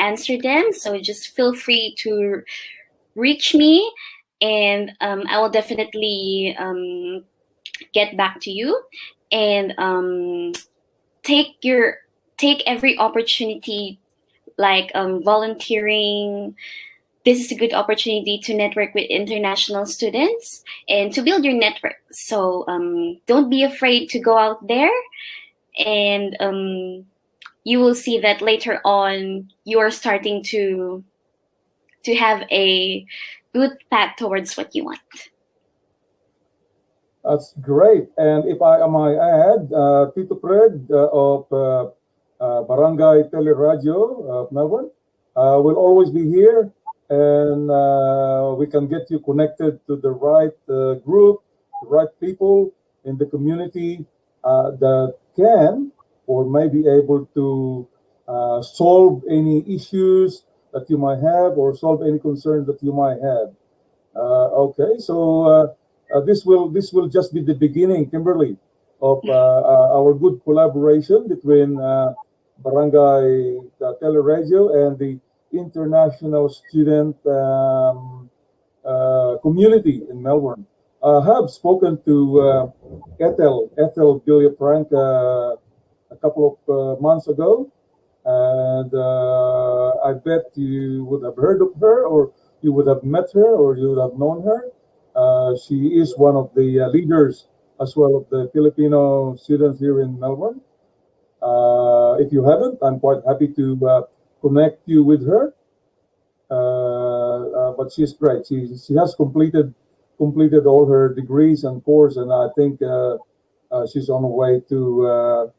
answer them. So just feel free to reach me, and I will definitely get back to you, and take every opportunity, like volunteering. This is a good opportunity to network with international students and to build your network. So don't be afraid to go out there, and you will see that later on you are starting to have a good path towards what you want. That's great. And if I might add, Tito Fred of Barangay Teleradio of Melbourne will always be here, and we can get you connected to the right group, the right people in the community that can or may be able to solve any issues that you might have or solve any concerns that you might have. Okay, so this will just be the beginning, Kimberly, of our good collaboration between Barangay Teleradio and the international student community in Melbourne. I have spoken to Ethel Villafranca a couple of months ago, and I bet you would have heard of her, or you would have met her, or you would have known her. She is one of the leaders as well of the Filipino students here in Melbourne. If you haven't, I'm quite happy to connect you with her. But she's great. She has completed all her degrees and course, and I think she's on her way to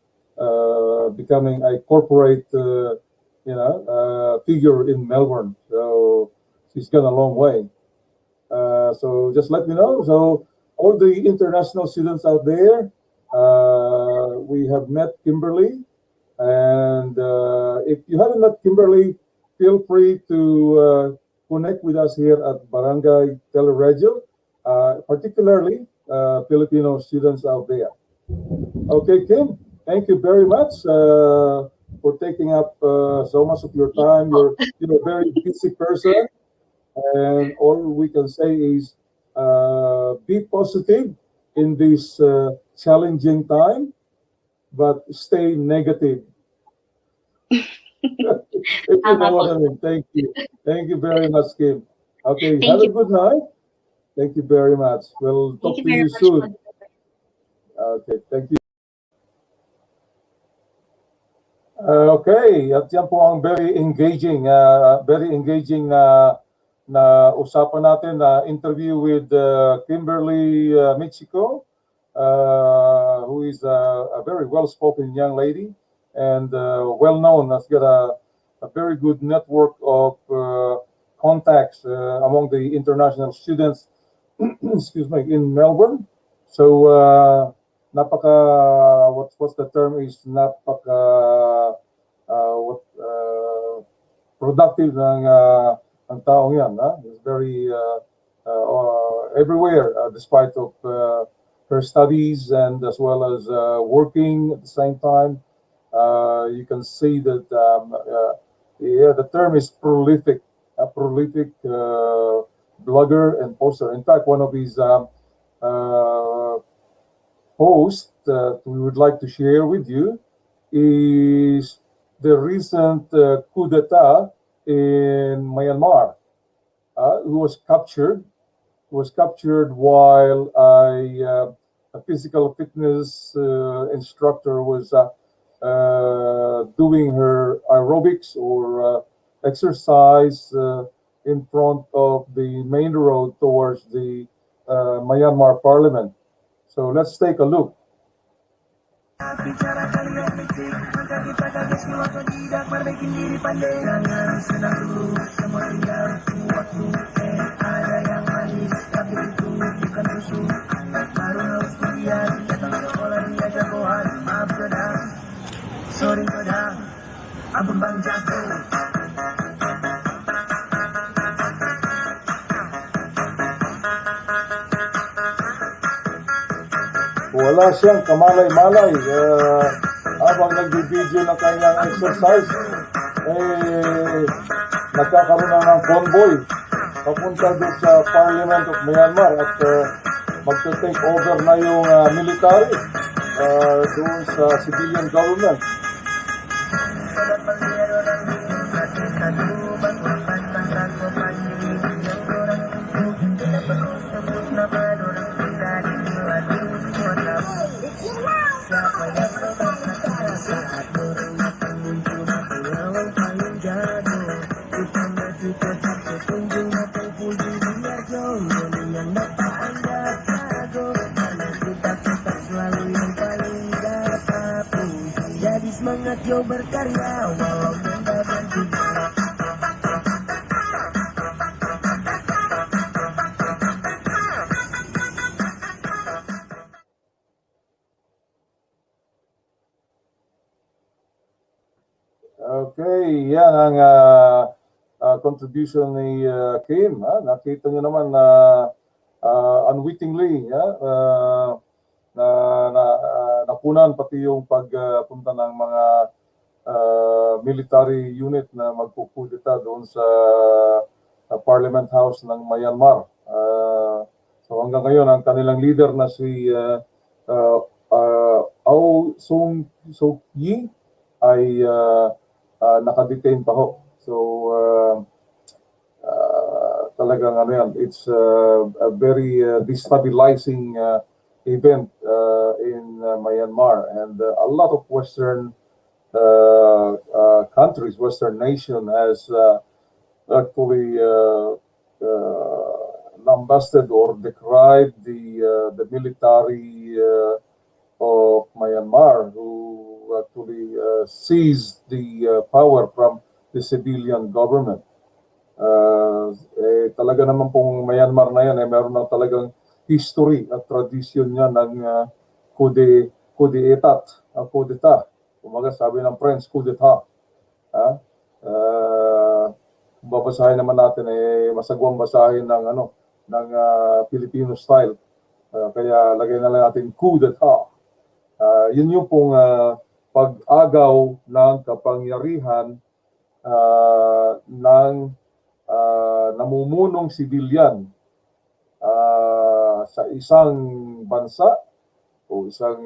becoming a corporate, figure in Melbourne. So she's gone a long way. So just let me know. So all the international students out there, we have met Kimberly, and if you haven't met Kimberly, feel free to connect with us here at Barangay Teleradio, particularly Filipino students out there. Okay, Kim, thank you very much for taking up so much of your time. You're a very busy person, and all we can say is be positive in this challenging time, but stay negative. If you Tama know what po. I mean. Thank you. Thank you very much, Kim. Okay, Thank have a you. good night. Thank you very much. We'll Thank talk you to very you much po. soon. Okay, thank you. Okay, at yan po ang very engaging na usapan natin na interview with Kimberly Mitchiko, who is a very well-spoken young lady and well-known, has got a very good network of contacts among the international students, excuse me, in Melbourne. So napaka what's the term is napaka what productive ng taong yan. It's very everywhere despite of her studies and as well as working at the same time. You can see that yeah, the term is prolific, a prolific blogger and poster. In fact, one of his posts that we would like to share with you is the recent coup d'etat in Myanmar. Who was captured while a physical fitness instructor was doing her aerobics or exercise in front of the main road towards the Myanmar parliament. So let's take a look. Wala siyang kamalay-malay habang nagbibideo ng kanyang exercise, nagkakaroon na ng convoy papunta doon sa Parliament of Myanmar at magte-take over na yung military doon sa civilian government. Okay, yan ang contribution ni Kim. Nakita niyo naman na unwittingly napunan pati yung pagpunta ng mga military unit na magpupudita doon sa Parliament House ng Myanmar. So hanggang ngayon ang kanilang leader na si Aung San Suu Kyi ay nakadetain pa ho. So talagang ano yan, it's a very destabilizing event in Myanmar, and a lot of Western countries, Western nation has actually lambasted or decried the military of Myanmar, who actually seized the power from the civilian government. Talaga naman pong Myanmar na yan, meron na talagang history at tradisyon niya ng coup d'etat. Kumaga sabi ng French, coup d'etat. Babasahin naman natin masagwang basahin ng ng Filipino style. Kaya lagay na lang natin coup d'etat. Yun yung pong pag-agaw ng kapangyarihan ng namumunong sibilyan sa isang bansa o isang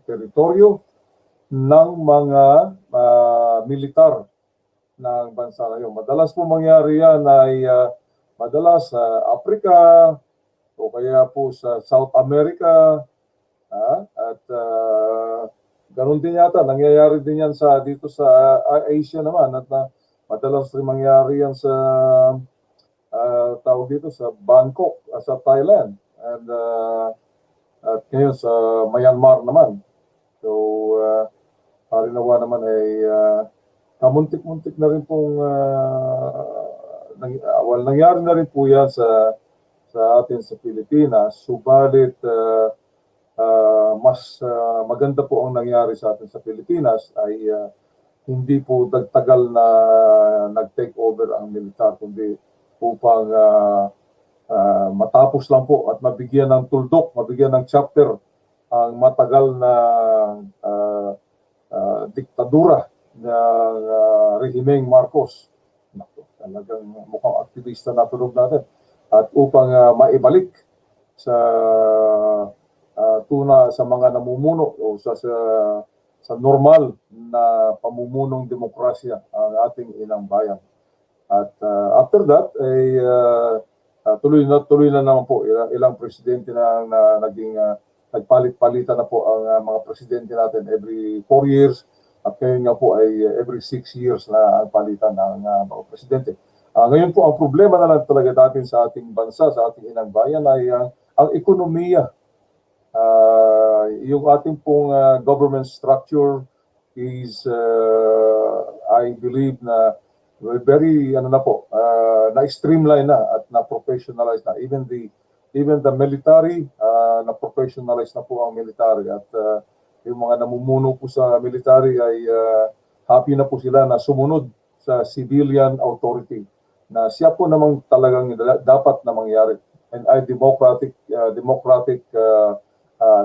teritoryo ng mga militar ng bansa ngayon. Madalas po mangyari yan ay madalas sa Africa o kaya po sa South America, at ganun din yata, nangyayari din yan dito sa Asia naman, at madalas rin mangyari yan sa tawag dito sa Bangkok, sa Thailand, and at ngayon sa Myanmar naman. So parinawa naman ay kamuntik-muntik na rin pong nangyari na rin po yan sa atin sa Pilipinas, subalit mas maganda po ang nangyari sa atin sa Pilipinas ay hindi po tagal na nag-take over ang militar, kundi upang matapos lang po at mabigyan ng tuldok, mabigyan ng chapter ang matagal na diktadura ng rehimeng Marcos. Talagang mukhang aktivista na tulog natin. At upang maibalik sa tuna sa mga namumuno o sa normal na pamumunong demokrasya ang ating inang bayan. At after that ay tuloy na naman po ilang presidente na naging nagpalit-palitan na po ang mga presidente natin every 4 years, at ngayon nga po ay every 6 years na ang palitan ng mga presidente. Ngayon po ang problema na lang talaga natin sa ating bansa, sa ating inang bayan ay ang ekonomiya. Yung ating pong government structure is I believe na very na-streamline na at na-professionalize na. Even the military, na-professionalize na po ang military, at yung mga namumuno po sa military ay happy na po sila na sumunod sa civilian authority na siya po namang talagang dapat na mangyari. And ay democratic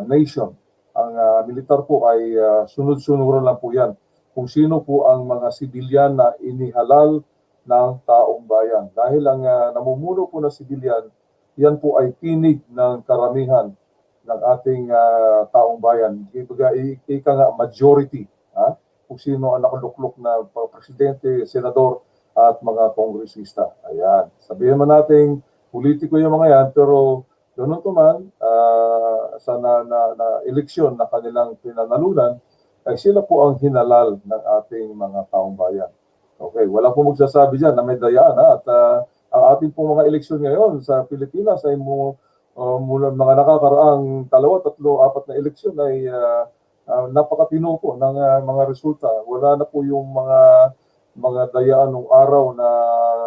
nation. Ang militar po ay sunod-sunuran lang po yan kung sino po ang mga sibilyan na inihalal ng taong bayan. Dahil ang namumuno po na sibilyan, yan po ay tinig ng karamihan ng ating taong bayan. Ika nga majority, kung sino ang nakaluklok na presidente, senador, at mga kongresista. Ayan. Sabihin man natin, politiko yung mga yan, pero doon man, sa eleksyon na kanilang pinanalunan, ay sila po ang hinalal ng ating mga taong bayan. Okay, wala po magsasabi dyan na may dayaan. At ang ating pong mga eleksyon ngayon sa Pilipinas ay mula mga nakakaraang 2, 3, 4 na eleksyon ay napakatino po ng mga resulta. Wala na po yung mga dayaan ng araw na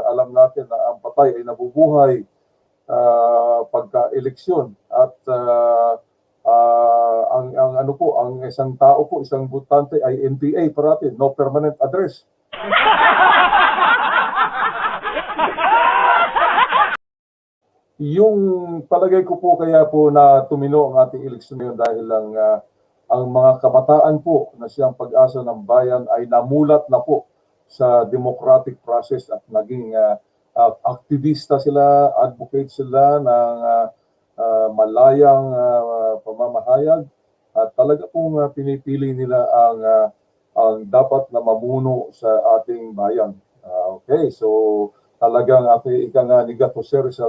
alam natin na ang patay ay nabubuhay pagka-eleksyon, at ang isang tao po, isang botante ay NPA parati, no permanent address. Yung palagay ko po kaya po na tumino ang ating eleksyon ngayon dahil ang mga kabataan po na siyang pag-asa ng bayan ay namulat na po sa democratic process at naging aktivista sila, advocate sila ng malayang pamamahayag, at talaga pong pinipili nila ang dapat na mamuno sa ating bayan. Okay, so talagang ika nga ni Gato Sir sa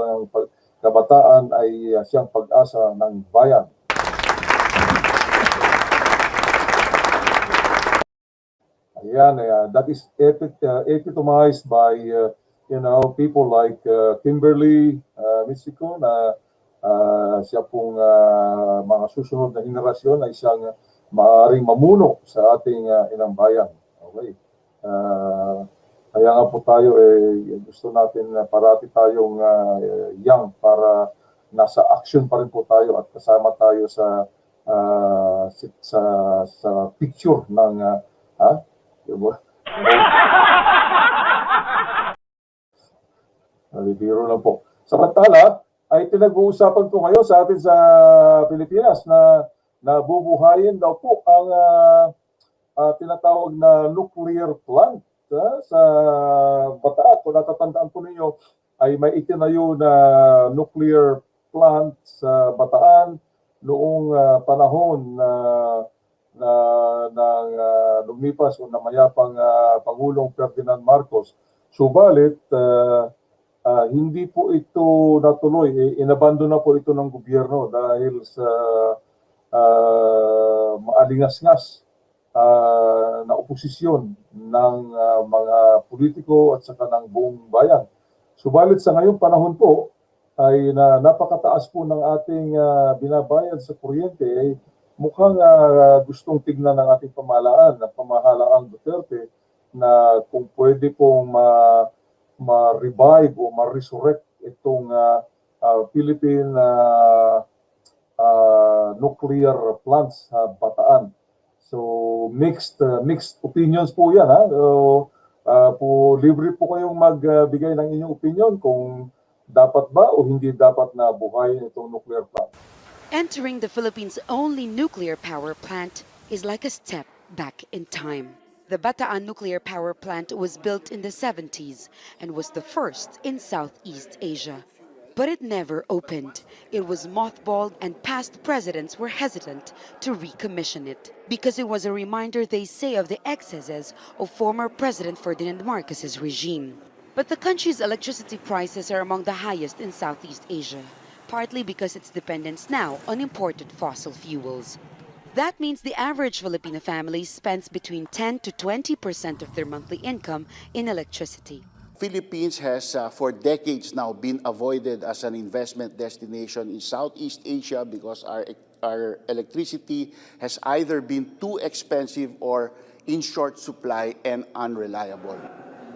kabataan ay siyang pag-asa ng bayan. Ayan, that is epitomized by people like Kimberly Mitchiko na siya pong mga susunod na henerasyon ay siyang maaaring mamuno sa ating inang bayan. Okay. Kaya nga po tayo gusto natin parati tayong young para nasa action pa rin po tayo at kasama tayo sa picture ng Biro lang po. Samantala, ay pinag-uusapan ko ngayon sa atin sa Pilipinas na nabubuhayin daw po ang tinatawag na nuclear plant sa Bataan. Kung natatandaan po ninyo, ay may itinayo na nuclear plant sa Bataan noong panahon na ng lumipas o namayapang Pangulong Ferdinand Marcos. Subalit, hindi po ito natuloy. Inabando na po ito ng gobyerno dahil sa maalingas-ngas na oposisyon ng mga politiko at saka ng buong bayan. Subalit sa ngayong panahon po ay napakataas po ng ating binabayad sa kuryente ay mukhang gustong tignan ng ating pamahalaang Duterte na kung pwede pong ma-revive o ma-resurrect itong Philippine nuclear plants sa Bataan. So mixed opinions po yan. Libre po kayong magbigay ng inyong opinion kung dapat ba o hindi dapat na buhayin itong nuclear plant. Entering the Philippines' only nuclear power plant is like a step back in time. The Bataan nuclear power plant was built in the 70s and was the first in Southeast Asia. But it never opened. It was mothballed and past presidents were hesitant to recommission it because it was a reminder, they say, of the excesses of former President Ferdinand Marcos's regime. But the country's electricity prices are among the highest in Southeast Asia, partly because its dependence now on imported fossil fuels. That means the average Filipino family spends between 10 to 20% of their monthly income in electricity. Philippines has for decades now been avoided as an investment destination in Southeast Asia because our electricity has either been too expensive or in short supply and unreliable.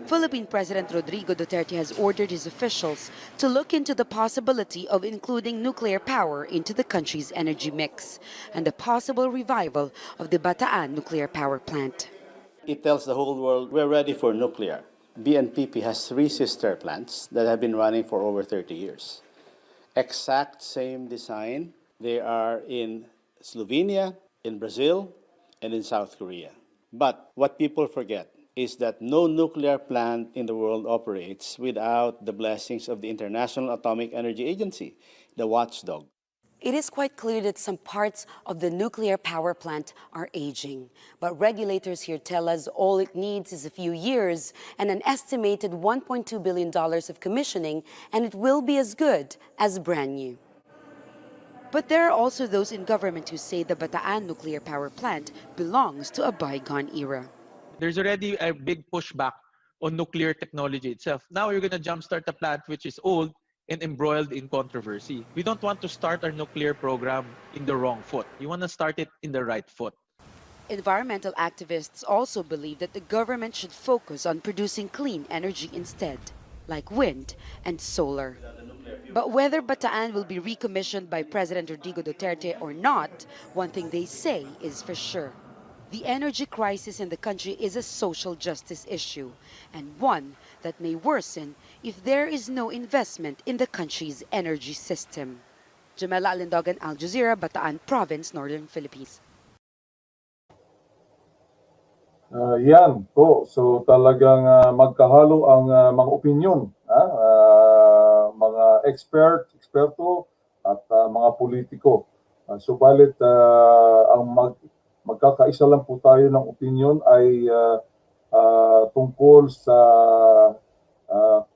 Philippine President Rodrigo Duterte has ordered his officials to look into the possibility of including nuclear power into the country's energy mix and the possible revival of the Bataan nuclear power plant. It tells the whole world we're ready for nuclear. BNPP has 3 sister plants that have been running for over 30 years. Exact same design. They are in Slovenia, in Brazil, and in South Korea. But what people forget is that no nuclear plant in the world operates without the blessings of the International Atomic Energy Agency, the watchdog. It is quite clear that some parts of the nuclear power plant are aging. But regulators here tell us all it needs is a few years and an estimated $1.2 billion of commissioning, and it will be as good as brand new. But there are also those in government who say the Bataan nuclear power plant belongs to a bygone era. There's already a big pushback on nuclear technology itself. Now you're going to jumpstart a plant which is old and embroiled in controversy. We don't want to start our nuclear program in the wrong foot. You want to start it in the right foot. Environmental activists also believe that the government should focus on producing clean energy instead, like wind and solar. But whether Bataan will be recommissioned by President Rodrigo Duterte or not, one thing they say is for sure. The energy crisis in the country is a social justice issue, and one that may worsen if there is no investment in the country's energy system. Jamela Alindogan, Al Jazeera, Bataan Province, Northern Philippines. Yan po. So talagang magkahalo ang mga opinyon, mga eksperto at mga politiko. Subalit ang magkakaisa lang po tayo ng opinyon ay tungkol sa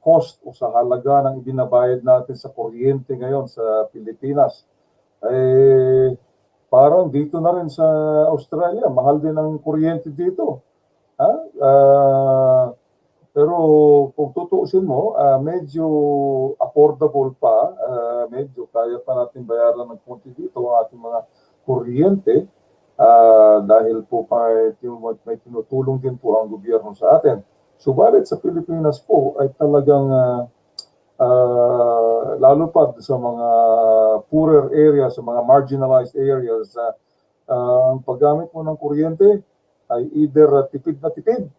cost o sa halaga ng ibinabayad natin sa kuryente ngayon sa Pilipinas. Parang dito na rin sa Australia, mahal din ang kuryente dito. Pero kung tutuusin mo, medyo affordable pa, medyo kaya pa natin bayaran ng konti dito ang ating mga kuryente dahil po may tinutulong din po ang gobyerno sa atin. Subalit sa Pilipinas po ay talagang lalo pa sa mga poorer areas, sa mga marginalized areas, ang paggamit mo ng kuryente ay either tipid na tipid,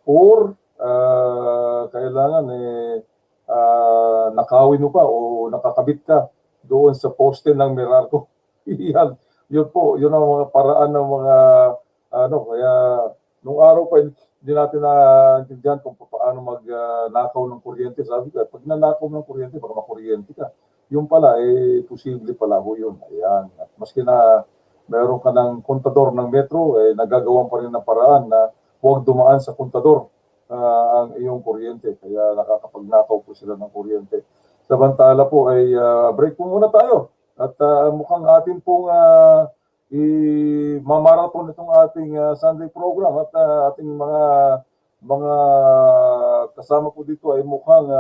or kailangan nakawin mo pa o nakakabit ka doon sa poste ng Meralco. Yun po, yun ang mga paraan ng mga kaya nung araw pa hindi natin naintindihan kung paano magnakaw ng kuryente. Sabi ko, pag nanakaw ng kuryente, baka makuryente ka. Yung pala, posible pala ho yun. Ayan. At maski na meron ka ng kontador ng metro, nagagawan pa rin ng paraan na huwag dumaan sa kontador ang iyong kuryente. Kaya nakakapagnakaw po sila ng kuryente. Samantala po ay break po muna tayo. At mukhang atin pong i-marathon itong ating Sunday program at ating mga kasama po dito ay mukhang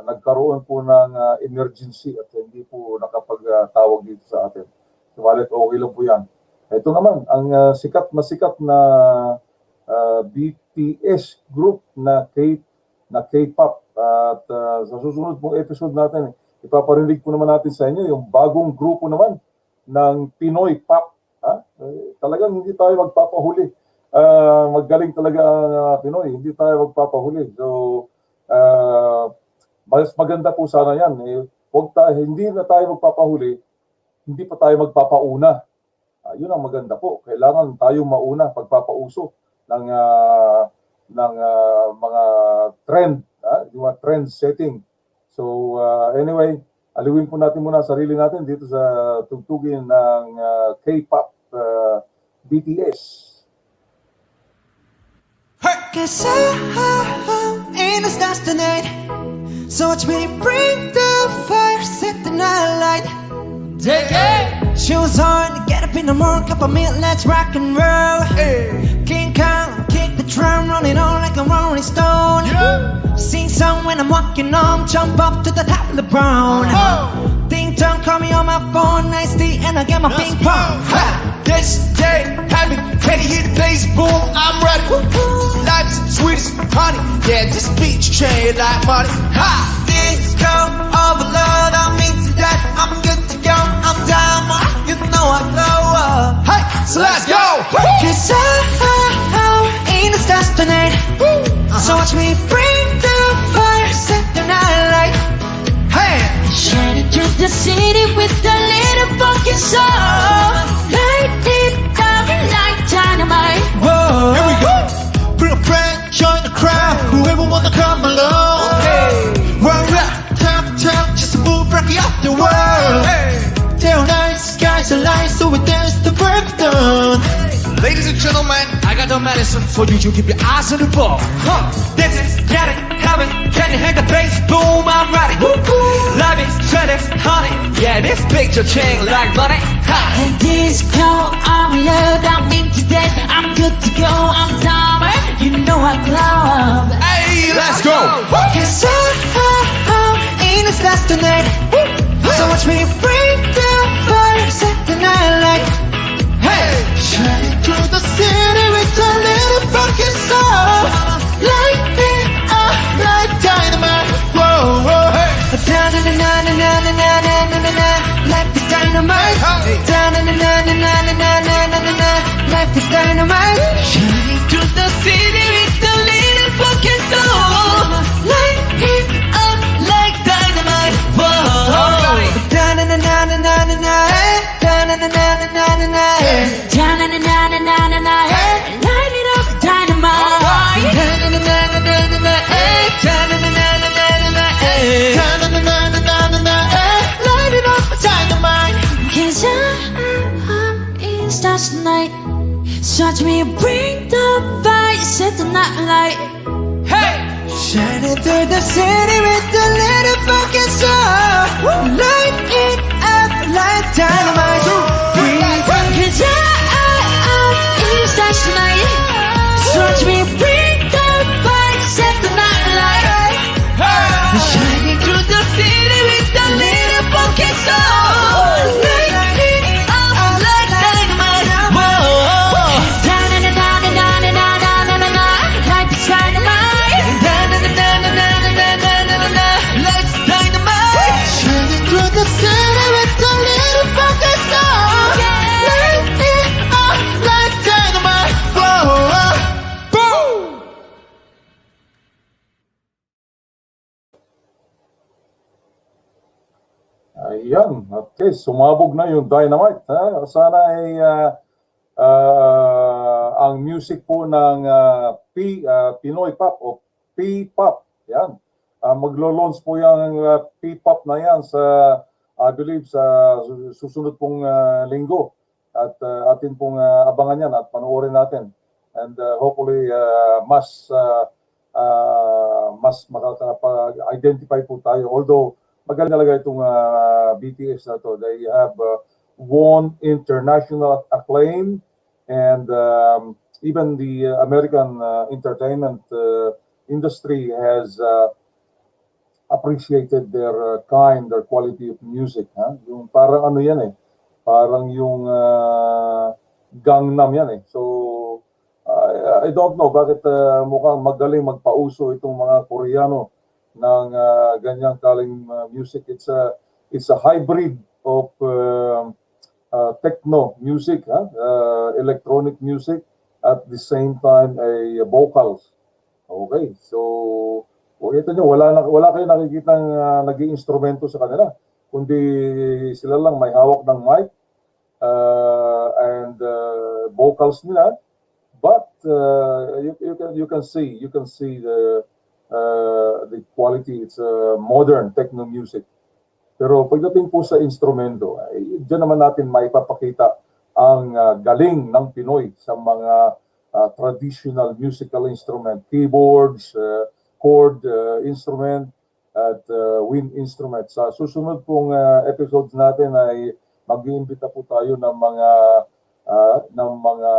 nagkaroon po ng emergency at hindi po nakapagtawag dito sa atin. Subalit okay lang po yan. Ito naman, ang sikat na BTS group na K-pop. At sa susunod pong episode natin, ipaparinig po naman natin sa inyo yung bagong grupo naman ng Pinoy pop. Talagang hindi tayo magpapahuli. Magaling talaga ang Pinoy, hindi tayo magpapahuli. So, mas maganda po sana yan. Hindi na tayo magpapahuli, hindi pa tayo magpapauna. Yun ang maganda po. Kailangan tayo mauna pagpapauso ng mga trend, yung mga trend setting. So, anyway, aliwin po natin muna sarili natin dito sa tugtugin ng K-pop BTS. Cause I'm in the stars tonight. So watch me bring the fire, set the night light. Take it! Shoes on, get up in the morning, cup of milk, let's rock and roll. Hey. King Kong, kick the drum, rolling on like a rolling stone. Yeah. Sing song when I'm walking home, jump up to the top of the brown. Ding dong, call me on my phone, nice tea, and I get my ping pong. This day, happy, ready to hit the bass, boom, I'm ready. Life's sweet as honey, yeah, this beat chain like money. Ha! Disco overload, I'm into that, I'm good to go, I'm down, you know I glow up. Hey, so let's go! Cause I'm in the stars tonight, so watch me bring the fire, set the night light. Hey! Shining through the city with a little funky soul. Light it up like dynamite. Whoa! Here we go! Bring a friend, join the crowd. Whoever wanna come along. Hey! Well, time to time, just to move rocky up the world. Hey! Tell nice skies are light, so we dance the work done. Ladies and gentlemen, I got the medicine for you. You keep your eyes on the ball. This is getting heaven. Can you hear the bass? Boom, I'm ready. Life is sweating, honey. Yeah, this picture chain like money. And disco, I'm loud, I'm into that. I'm good to go, I'm summer. You know I glow. Hey, let's go. Cause I'm in the stars tonight. So watch me bring the fire, set the night light. Hey, shining through the city with a little funky soul. Light it up like dynamite. Whoa, whoa, hey. Da na na na na na na na na na na. Life is dynamite. Da na na na na na na na na na na. Life is dynamite. Shining through the city with a little funky soul. Light it up like dynamite. Whoa, da na na na na na na na. Da na na na na na na na. Da na na na na na na na. Light it up dynamite. Da na na na na na na na. Da na na na na na na na. Da na na na na na na na. Light it up dynamite. Cause I'm in stars tonight. So watch me bring the fire, set the night light. Hey! Shining through the city with a little funky soul. Light it up like dynamite. Cause I'm in stars tonight. So watch me bring the fire, set the night light. Shining through the city with a little funky soul. Light it up like dynamite. Whoa! Da-na-na-na-na-na-na-na-na-na. Life is dynamite. Da-na-na-na-na-na-na-na-na-na. Life's dynamite. Shining through the city with a little funky soul. Light it up like dynamite. Whoa! Boom! Ayan, okay, sumabog na yung dynamite. Sana ay ang music po ng Pinoy Pop o P-Pop. Yan. Maglo-launch po yung P-Pop na yan sa I believe sa susunod pong linggo at atin pong abangan yan at panoorin natin. And hopefully mas makakapag-identify po tayo. Although magaling talaga itong BTS na to. They have won international acclaim and even the American entertainment industry has appreciated their their quality of music. Yung parang ano yan eh, parang yung Gangnam yan eh. So, I don't know bakit mukhang magaling magpauso itong mga Koreano ng ganyang kaling music. It's a hybrid of techno music, electronic music, at the same time a vocals. Okay, so ito nyo, wala kayo nakikitang nag-i-instrumento sa kanila, kundi sila lang may hawak ng mic and vocals nila. But you can see the quality. It's modern techno music. Pero pagdating po sa instrumento, diyan naman natin maipapakita ang galing ng Pinoy sa mga traditional musical instrument, keyboards, chord instrument, at wind instrument. Sa susunod pong episodes natin ay mag-iimbita po tayo ng mga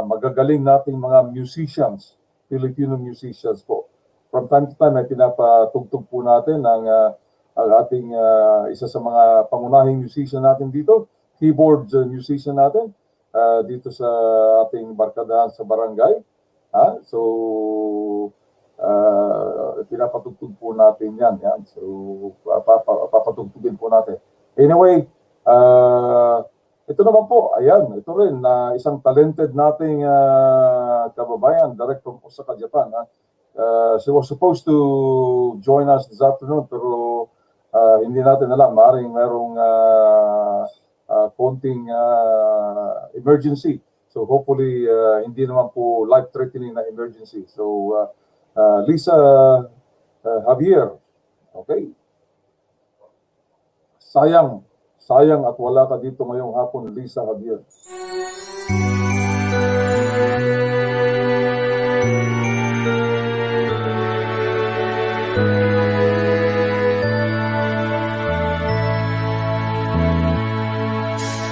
magagaling nating mga musicians, Filipino musicians po. From time to time ay pinapatugtog po natin ang ating isa sa mga pangunahing musician natin dito, keyboard musician natin dito sa ating Barkadahan sa Barangay. So pinapatugtog po natin yan. So papatugtugin po natin. Anyway, ito naman po, ayan, ito rin na isang talented nating kababayan, direct from Osaka, Japan. She was supposed to join us this afternoon, pero hindi natin alam, maaaring merong konting emergency. So hopefully, hindi naman po life-threatening na emergency. So Lisa Javier, okay. Sayang at wala ka dito ngayong hapon, Lisa Javier.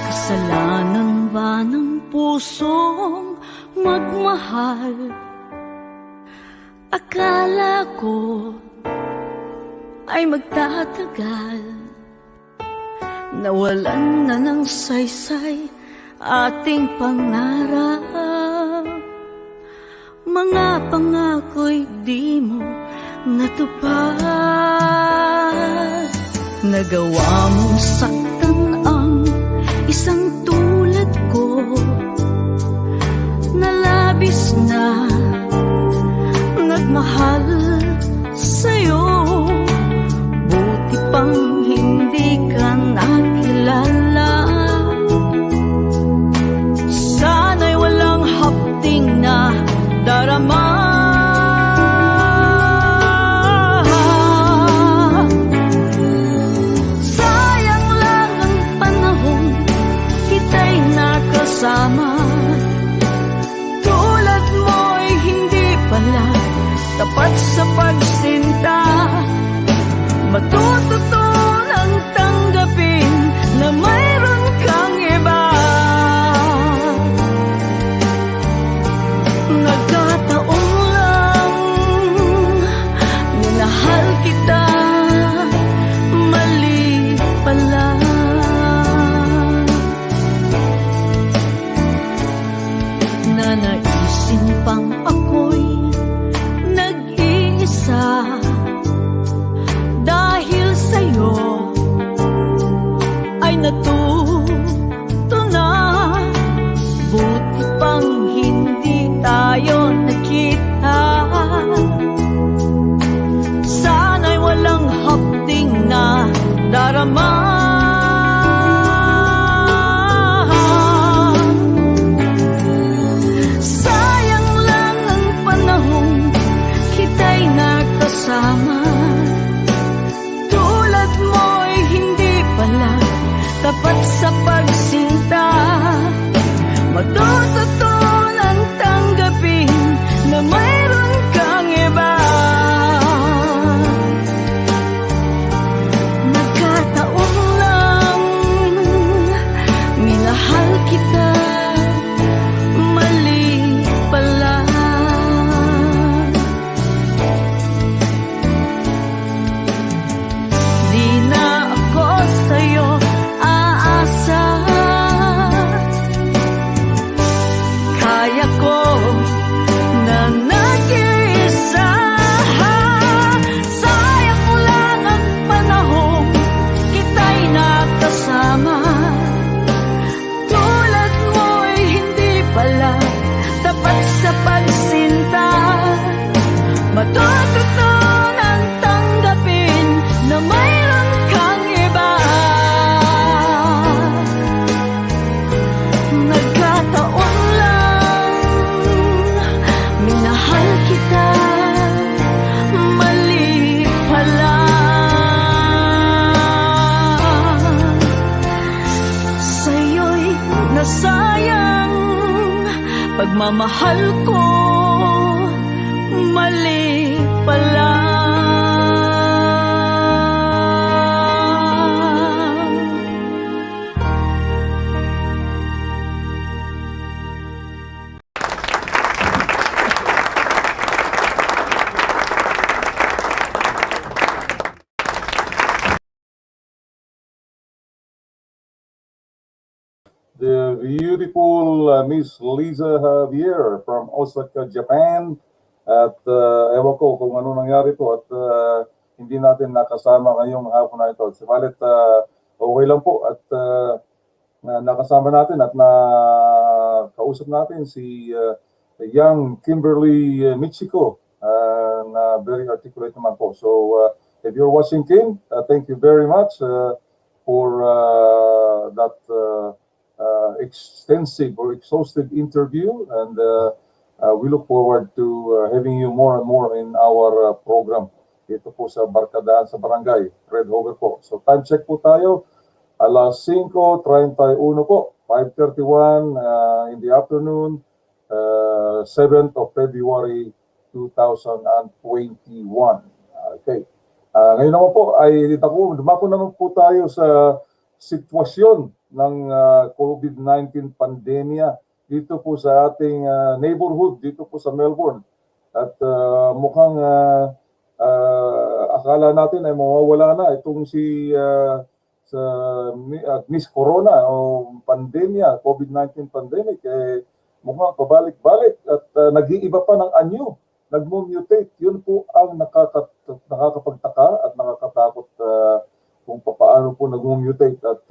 Kasalanan ba ng pusong magmahal? Akala ko ay magtatagal. Nawalan na ng saysay ating pangarap. Mga pangako'y di mo natupad. Nagawa mong saktan ang isang tulad ko, na labis na nagmahal sa'yo. Buti pang hindi ka nakilala. Sana'y walang hapting na darama. Sayang lang ang panahon kita'y nakasama. Tulad mo'y hindi pala tapat sa pagsinta. Matututunang tanggapin na mayroon kang iba. Nagkataon lang, minahal kita, mali pala. Nanaisin pang ako'y nag-iisa. Dahil sa'yo ay natuto na. Buti pang hindi tayo nakita. Sana'y walang hapting na darama. Sayang lang ang panahon kita'y nakasama. Tulad mo'y hindi pala pagmamahal ko mali pala. The beautiful Miss Lisa Javier from Osaka, Japan. At ewan ko kung ano nangyari po at hindi natin nakasama ngayong hapon na ito. Subalit okay lang po at nakasama natin at kausap natin si young Kimberly Mitchiko na very articulate naman po. So if you're watching, Kim, thank you very much for that extensive or exhaustive interview, and we look forward to having you more and more in our program dito po sa Barkadahan sa Barangay, Red Hover po. So time check po tayo, alas 5:31 po, 5:31 in the afternoon, 7th of February 2021. Okay. Ngayon naman po ay dumako naman po tayo sa sitwasyon ng COVID-19 pandemya dito po sa ating neighborhood dito po sa Melbourne. At mukhang akala natin ay mawawala na itong sa Miss Corona o pandemya, COVID-19 pandemic, mukhang pabalik-balik at nag-iiba pa ng anyo, nag-mutate. Yun po ang nakakapagtaka at nakakatakot kung paano po nag-mutate at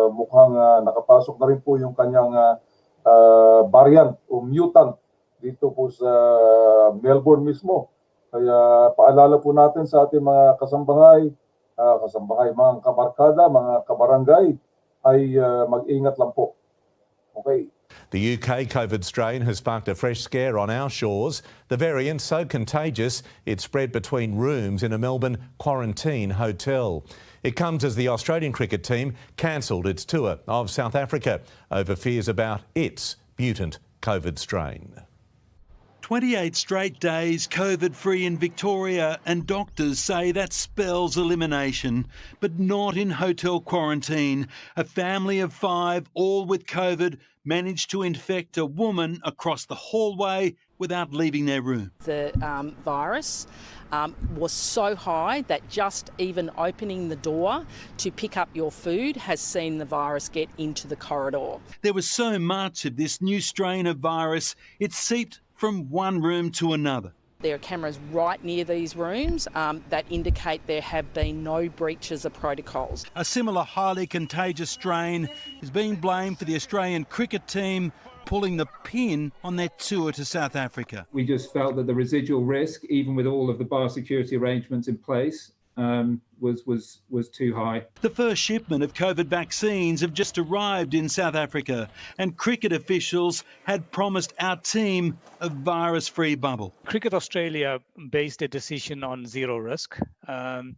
mukhang nakapasok na rin po yung kanyang variant o mutant dito po sa Melbourne mismo. Kaya paalala po natin sa ating mga kasambahay, mga kabarkada, mga kabarangay, ay mag-ingat lang po. Okay. The UK COVID strain has sparked a fresh scare on our shores. The variant so contagious it spread between rooms in a Melbourne quarantine hotel. It comes as the Australian cricket team cancelled its tour of South Africa over fears about its mutant COVID strain. 28 straight days COVID-free in Victoria, and doctors say that spells elimination, but not in hotel quarantine. A family of 5, all with COVID, managed to infect a woman across the hallway without leaving their room. The virus was so high that just even opening the door to pick up your food has seen the virus get into the corridor. There was so much of this new strain of virus, it seeped from one room to another. There are cameras right near these rooms that indicate there have been no breaches of protocols. A similar highly contagious strain is being blamed for the Australian cricket team pulling the pin on their tour to South Africa. We just felt that the residual risk, even with all of the biosecurity arrangements in place, was too high. The first shipment of COVID vaccines have just arrived in South Africa, and cricket officials had promised our team a virus-free bubble. Cricket Australia based a decision on zero risk, and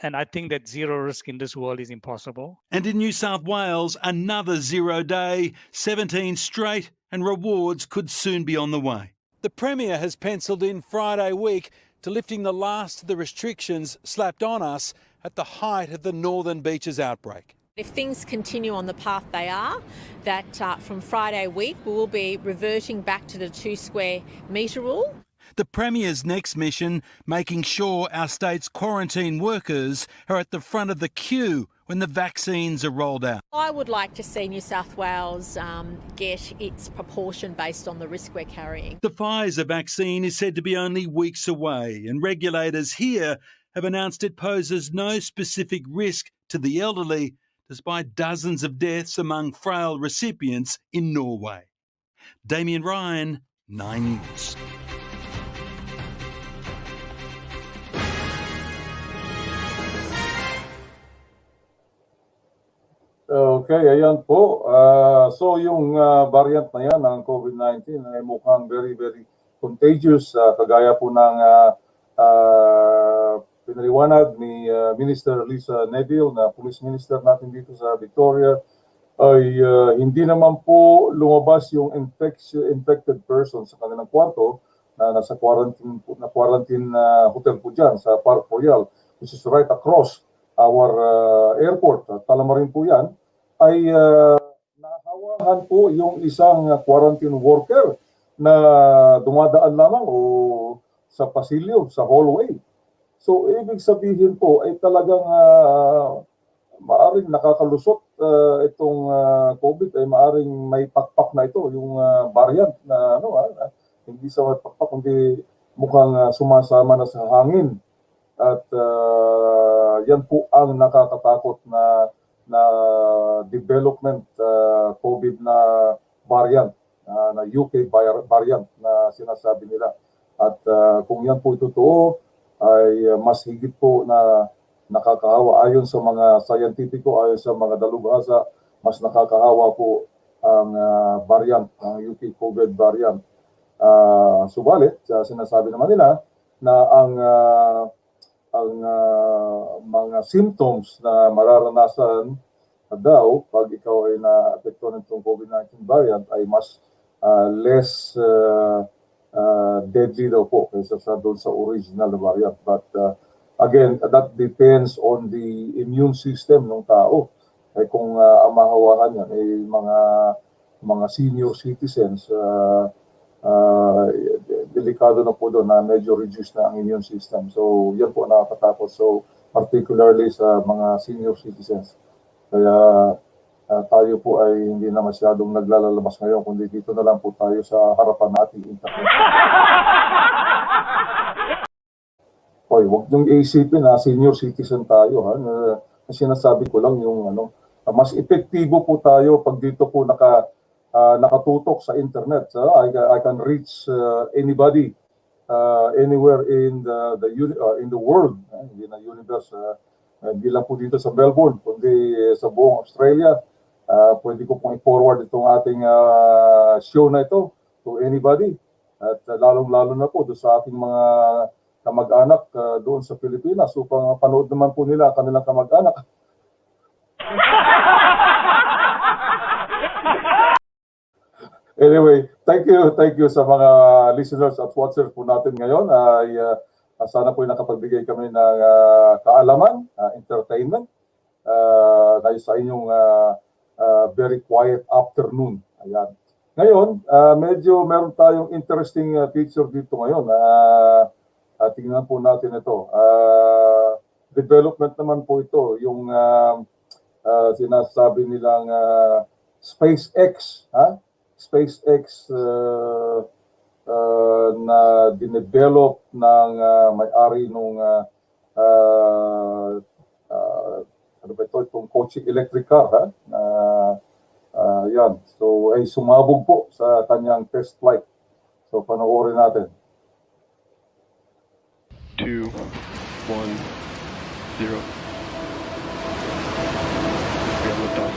I think that zero risk in this world is impossible. And in New South Wales, another 0 day, 17 straight, and rewards could soon be on the way. The Premier has penciled in Friday week to lifting the last of the restrictions slapped on us at the height of the Northern Beaches outbreak. If things continue on the path they are, that from Friday week we will be reverting back to the 2 square metre rule. The Premier's next mission, making sure our state's quarantine workers are at the front of the queue when the vaccines are rolled out. I would like to see New South Wales get its proportion based on the risk we're carrying. The Pfizer vaccine is said to be only weeks away, and regulators here have announced it poses no specific risk to the elderly, despite dozens of deaths among frail recipients in Norway. Damien Ryan, 9 News. Okay, ayan po. So yung variant na yan ng COVID-19 ay mukhang very, very contagious. Kagaya po ng pinaliwanag ni Minister Lisa Neville, na Police Minister natin dito sa Victoria. ay hindi naman po lumabas yung infected person sa kanilang kwarto na nasa quarantine hotel po dyan sa Park Royal, which is right across our airport. Alam mo rin po yan, ay nahawahan po yung isang quarantine worker na dumadaan lamang o sa pasilyo, sa hallway. So, ibig sabihin po ay talagang maaring nakakalusot itong COVID, ay maaring may pakpak na ito, yung variant na hindi sa may pakpak, kundi mukhang sumasama na sa hangin. At yan po ang nakakatakot na development COVID na variant, na UK variant na sinasabi nila. At kung yan po totoo, ay mas higit po na nakakahawa. Ayon sa mga scientifico, ayon sa mga dalubhasa, mas nakakahawa po ang variant, ang UK COVID variant. Subalit, sinasabi naman nila na ang mga symptoms na mararanasan daw pag ikaw ay na-apekto nitong COVID-19 variant ay mas less deadly daw po kaysa doon sa original variant. But again, that depends on the immune system ng tao. Eh kung ang mahawakan yan ay mga senior citizens, delikado na po doon na medyo reduced na ang immune system. So yan po nakakatakot. So particularly sa mga senior citizens. Kaya tayo po ay hindi na masyadong naglalabas ngayon, kundi dito na lang po tayo sa harapan nating internet. Hoy, wag niyong isipin na senior citizen tayo. Sinasabi ko lang yung mas epektibo po tayo pag dito po nakatutok sa internet. I can reach anybody anywhere in the world, hindi na universe. Hindi lang po dito sa Melbourne, kundi sa buong Australia. Pwede ko pong i-forward itong ating show na ito to anybody. At lalong-lalo na po doon sa ating mga kamag-anak doon sa Pilipinas upang panood naman po nila kanilang kamag-anak. Anyway, thank you sa mga listeners at watchers po natin ngayon. Sana po nakapagbigay kami ng kaalaman, entertainment, dahil sa inyong very quiet afternoon. Ayan. Ngayon, medyo meron tayong interesting feature dito ngayon. Tingnan po natin ito. Development naman po ito, yung sinasabi nilang SpaceX. SpaceX na dinevelop ng may-ari nung ano ba ito, itong coaching electric car, yan. So ay sumabog po sa kanyang test flight. So panoorin natin. 2, 1, 0. We have liftoff.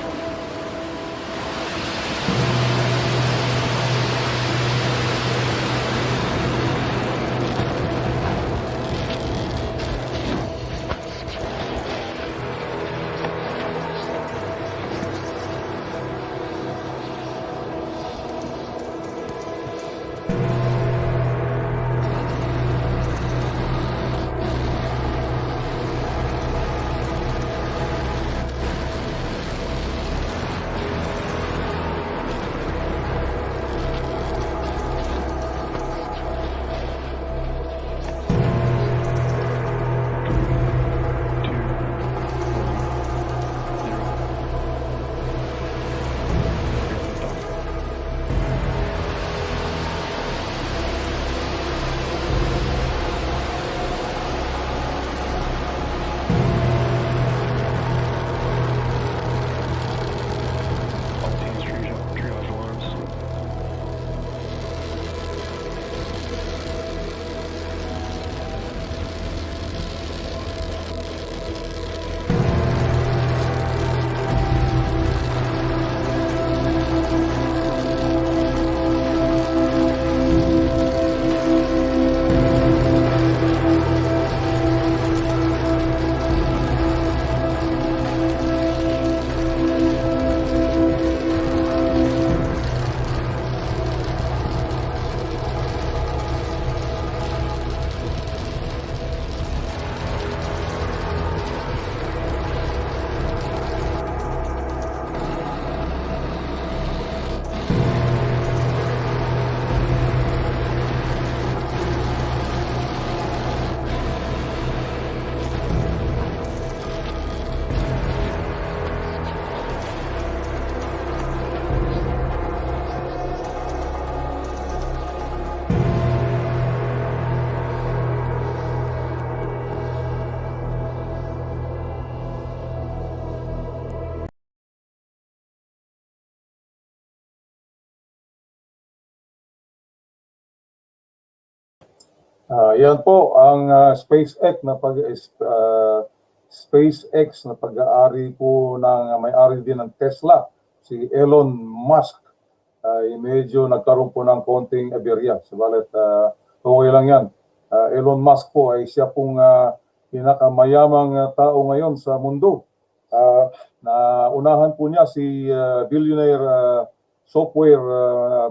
Yan po ang SpaceX na pag-aari po ng may-ari din ng Tesla, si Elon Musk. Ay medyo nagkaroon po ng konting aberya. Subalit okay lang yan. Elon Musk po ay siya pong pinakamayamang tao ngayon sa mundo. Na unahan po niya si billionaire software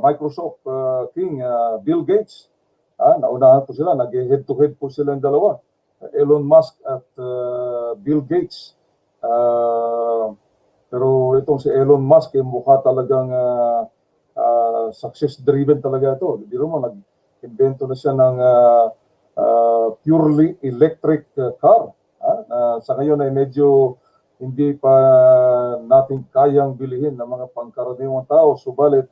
Microsoft King Bill Gates. Naunahan po sila, nag-head to head po silang dalawa, Elon Musk at Bill Gates. Pero itong si Elon Musk mukha talagang success driven talaga ito. Di mo, nag-invento na siya ng purely electric car. Sa ngayon ay medyo hindi pa natin kayang bilihin ng mga pangkaraniwang tao. Subalit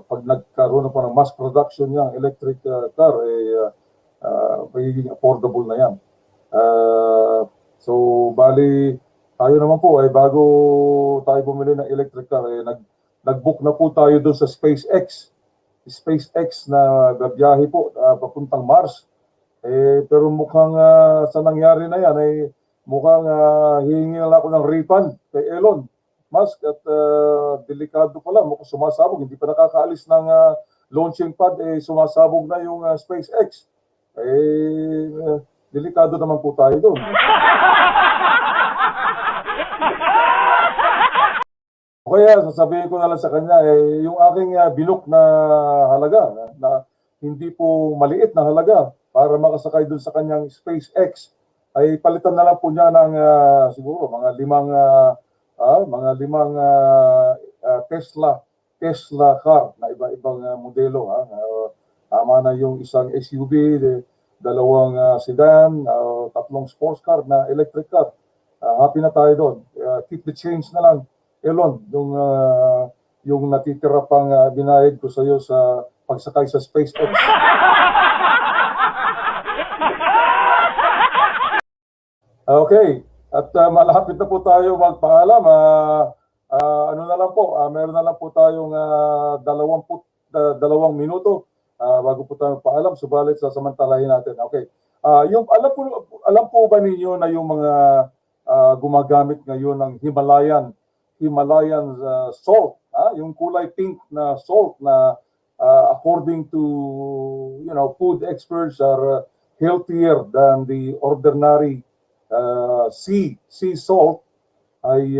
pag nagkaroon na po ng mass production ng electric car, magiging affordable na yan. So, bali, tayo naman po, bago tayo bumili ng electric car, nag-book na po tayo doon sa SpaceX. SpaceX na babiyahe po, papuntang Mars. Pero mukhang sa nangyari na yan, mukhang hihingi na ako ng refund kay Elon Musk at delikado pala, mukhang sumasabog, hindi pa nakakaalis ng launching pad, sumasabog na yung SpaceX. Delikado naman po tayo doon. Kaya sasabihin ko na lang sa kanya, yung aking binook na halaga, na hindi po maliit na halaga para makasakay doon sa kanyang SpaceX, ay palitan na lang po niya ng siguro mga limang Tesla car na iba-ibang modelo. Tama na yung isang SUV, dalawang sedan, tatlong sports car na electric car. Happy na tayo doon. Keep the change na lang, Elon, yung natitira pang binayad ko sa iyo sa pagsakay sa SpaceX. Okay. At malapit na po tayo magpaalam. Ano na lang po, meron na lang po tayong 2 minuto bago po tayo magpaalam. Subalit sasamantalahin natin. Okay. Alam po ba ninyo na yung mga gumagamit ngayon ng Himalayan salt, yung kulay pink na salt na according to food experts are healthier than the ordinary sea salt, ay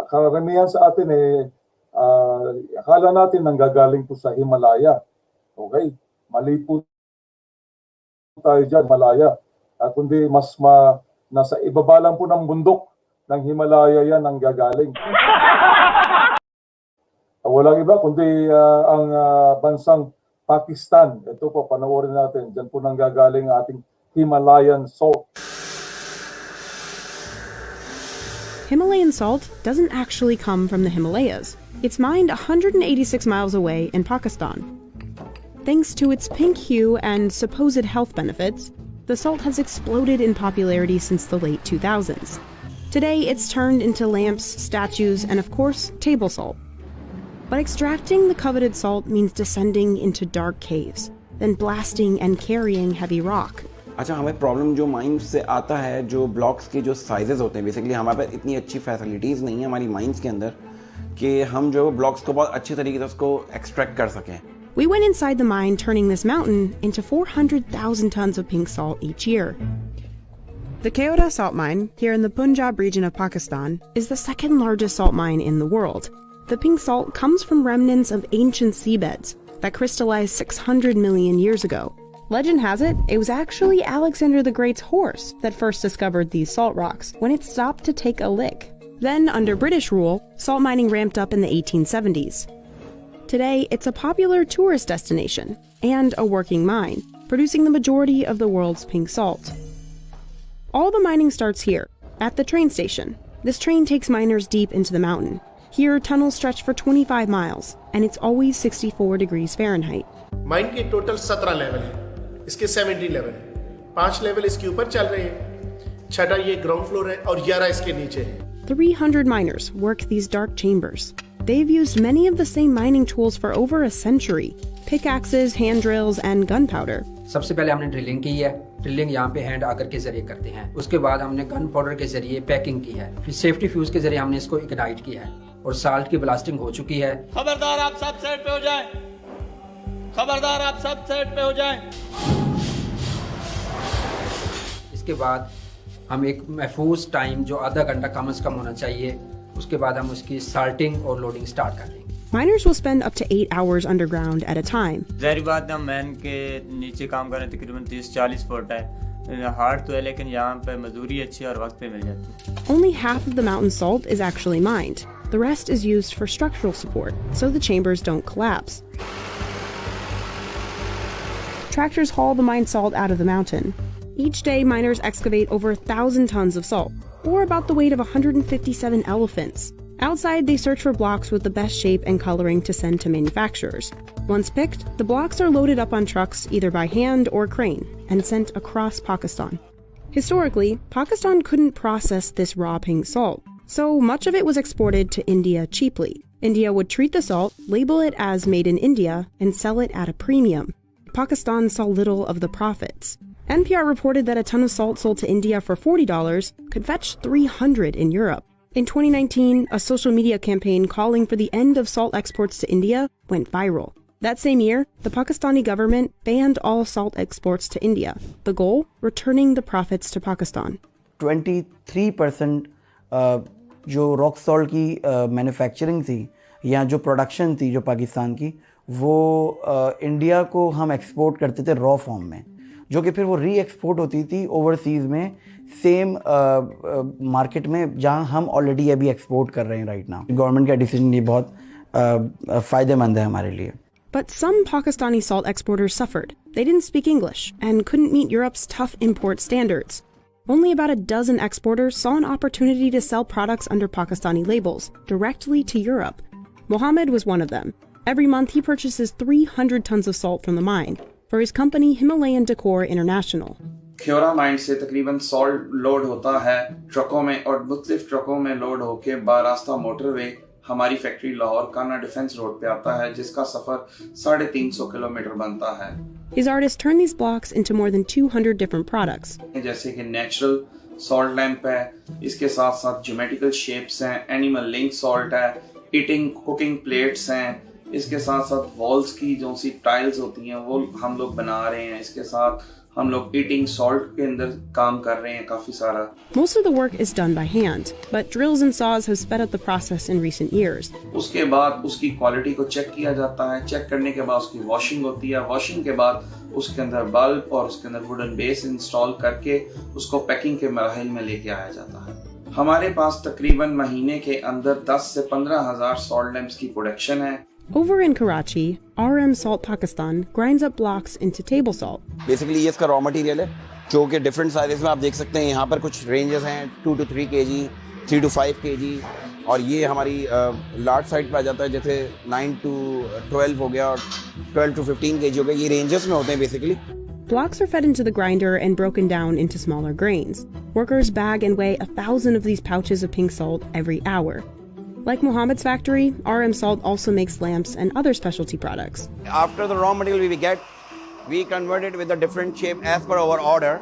karamihan sa atin akala natin nanggagaling po sa Himalaya. Okay? Mali po tayo dyan, Himalaya. Kundi nasa ibaba lang po ng bundok ng Himalaya yan ang gagaling. Walang iba kundi ang bansang Pakistan. Ito po, panoorin natin. Diyan po nanggagaling ating Himalayan salt. Himalayan salt doesn't actually come from the Himalayas. It's mined 186 miles away in Pakistan. Thanks to its pink hue and supposed health benefits, the salt has exploded in popularity since the late 2000s. Today, it's turned into lamps, statues, and of course, table salt. But extracting the coveted salt means descending into dark caves, then blasting and carrying heavy rock. अच्छा, हमें प्रॉब्लम जो माइंस से आता है, जो ब्लॉक्स के जो साइजेस होते हैं, बेसिकली हमारे पास इतनी अच्छी फैसिलिटीज़ नहीं है हमारी माइंस के अंदर कि हम जो ब्लॉक्स को बहुत अच्छी तरीके से उसको एक्सट्रैक्ट कर सकें. We went inside the mine, turning this mountain into 400,000 tons of pink salt each year. The Keoda salt mine, here in the Punjab region of Pakistan, is the second largest salt mine in the world. The pink salt comes from remnants of ancient seabeds that crystallized 600 million years ago. Legend has it, it was actually Alexander the Great's horse that first discovered these salt rocks when it stopped to take a lick. Then, under British rule, salt mining ramped up in the 1870s. Today, it's a popular tourist destination and a working mine, producing the majority of the world's pink salt. All the mining starts here, at the train station. This train takes miners deep into the mountain. Here, tunnels stretch for 25 miles, and it's always 64 degrees Fahrenheit. Mine के टोटल 17 लेवल है, इसके 17 लेवल है, 5 लेवल इसके ऊपर चल रहे हैं, 6 ये ग्राउंड फ्लोर है और 11 इसके नीचे है. 300 miners work these dark chambers. They've used many of the same mining tools for over a century, pickaxes, hand drills, and gunpowder. सबसे पहले हमने ड्रिलिंग की है। ड्रिलिंग यहाँ पे हैंड आगर के जरिए करते हैं। उसके बाद हमने गन पाउडर के जरिए पैकिंग की है। फिर सेफ्टी फ्यूज के जरिए हमने इसको इग्नाइट किया है और साल्ट की ब्लास्टिंग हो चुकी है। खबरदार आप सब सेट पे हो जाएं। खबरदार आप सब सेट पे हो जाएं। इसके बाद हम एक महफूज टाइम जो आधा घंटा कम से कम होना चाहिए, उसके बाद हम उसकी साल्टिंग और लोडिंग स्टार्ट कर देंगे। Miners will spend up to 8 hours underground at a time. ज़ाहिर बात है, मैन के नीचे काम करने तकरीबन 30-40 फुट है। हार्ड तो है लेकिन यहाँ पे मजदूरी अच्छी और वक्त पे मिल जाती है। Only half of the mountain salt is actually mined. The rest is used for structural support, so the chambers don't collapse. Tractors haul the mined salt out of the mountain. Each day, miners excavate over 1,000 tons of salt, or about the weight of 157 elephants. Outside, they search for blocks with the best shape and coloring to send to manufacturers. Once picked, the blocks are loaded up on trucks either by hand or crane and sent across Pakistan. Historically, Pakistan couldn't process this raw pink salt, so much of it was exported to India cheaply. India would treat the salt, label it as made in India, and sell it at a premium. Pakistan saw little of the profits. NPR reported that a ton of salt sold to India for $40 could fetch $300 in Europe. In 2019, a social media campaign calling for the end of salt exports to India went viral. That same year, the Pakistani government banned all salt exports to India. The goal? Returning the profits to Pakistan. 23% जो rock salt की मैन्युफैक्चरिंग थी या जो प्रोडक्शन थी जो पाकिस्तान की, वो इंडिया को हम एक्सपोर्ट करते थे रॉ फॉर्म में, जो कि फिर वो री एक्सपोर्ट होती थी ओवरसीज़ में सेम मार्केट में जहां हम ऑलरेडी अभी एक्सपोर्ट कर रहे हैं राइट नाउ। गवर्नमेंट का डिसीजन ये बहुत फ़ायदेमंद है हमारे लिए। But some Pakistani salt exporters suffered. They didn't speak English and couldn't meet Europe's tough import standards. Only about a dozen exporters saw an opportunity to sell products under Pakistani labels directly to Europe. Mohammed was one of them. Every month he purchases 300 tons of salt from the mine for his company Himalayan Decor International. ख्योरा माइंड से तकरीबन salt load होता है ट्रकों में और मुख्तलिफ ट्रकों में लोड होकर बारास्ता मोटरवे हमारी फैक्ट्री लाहौर काना डिफेंस रोड पे आता है, जिसका सफर 350 किलोमीटर बनता है। His artists turn these blocks into more than 200 different products. जैसे कि नेचुरल सॉल्ट लैंप है, इसके साथ साथ ज्योमेट्रिकल शेप्स हैं, एनिमल लिंक सॉल्ट है, ईटिंग कुकिंग प्लेट्स हैं, इसके साथ साथ वॉल्स की जो सी टाइल्स होती हैं वो हम लोग बना रहे हैं। इसके साथ हम लोग ईटिंग सॉल्ट के अंदर काम कर रहे हैं काफी सारा। Most of the work is done by hand, but drills and saws have sped up the process in recent years. उसके बाद उसकी क्वालिटी को चेक किया जाता है, चेक करने के बाद उसकी वॉशिंग होती है, वॉशिंग के बाद उसके अंदर बल्ब और उसके अंदर वुडन बेस इंस्टॉल करके उसको पैकिंग के मराहिल में लेके आया जाता है। हमारे पास तकरीबन महीने के अंदर 10 से 15 हजार सॉल्ट लैंप्स की प्रोडक्शन है। Over in Karachi, RM Salt Pakistan grinds up blocks into table salt. Basically ये इसका रॉ मटेरियल है जो कि डिफरेंट साइजेस में आप देख सकते हैं। यहाँ पर कुछ रेंजेस हैं 2 to 3 kg, 3 to 5 kg, और ये हमारी लार्ज साइड पे आ जाता है, जैसे 9 to 12 हो गया और 12 to 15 kg हो गया। ये रेंजेस में होते हैं basically. Blocks are fed into the grinder and broken down into smaller grains. Workers bag and weigh 1,000 of these pouches of pink salt every hour. Like Mohammed's factory, RM Salt also makes lamps and other specialty products. After the raw material we get, we convert it with a different shape as per our order.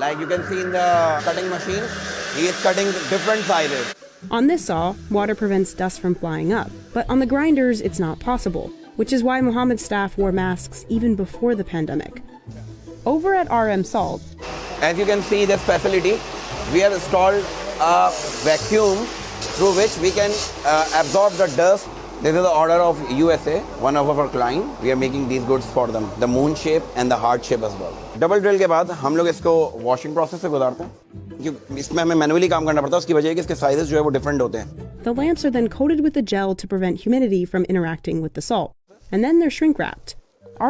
Like you can see in the cutting machine, he is cutting different sizes. On this saw, water prevents dust from flying up. But on the grinders, it's not possible, which is why Mohammed's staff wore masks even before the pandemic. Over at RM Salt, as you can see this facility, we have installed a vacuum through which we can absorb the dust. This is the order of USA, one of our client. We are making these goods for them, the moon shape and the heart shape as well. Double drill के बाद हम लोग इसको washing process से गुजारते हैं, क्योंकि इसमें हमें मैनुअली काम करना पड़ता है। उसकी वजह है कि इसके साइजेस जो है वो डिफरेंट होते हैं। The lamps are then coated with a gel to prevent humidity from interacting with the salt, and then they're shrink wrapped.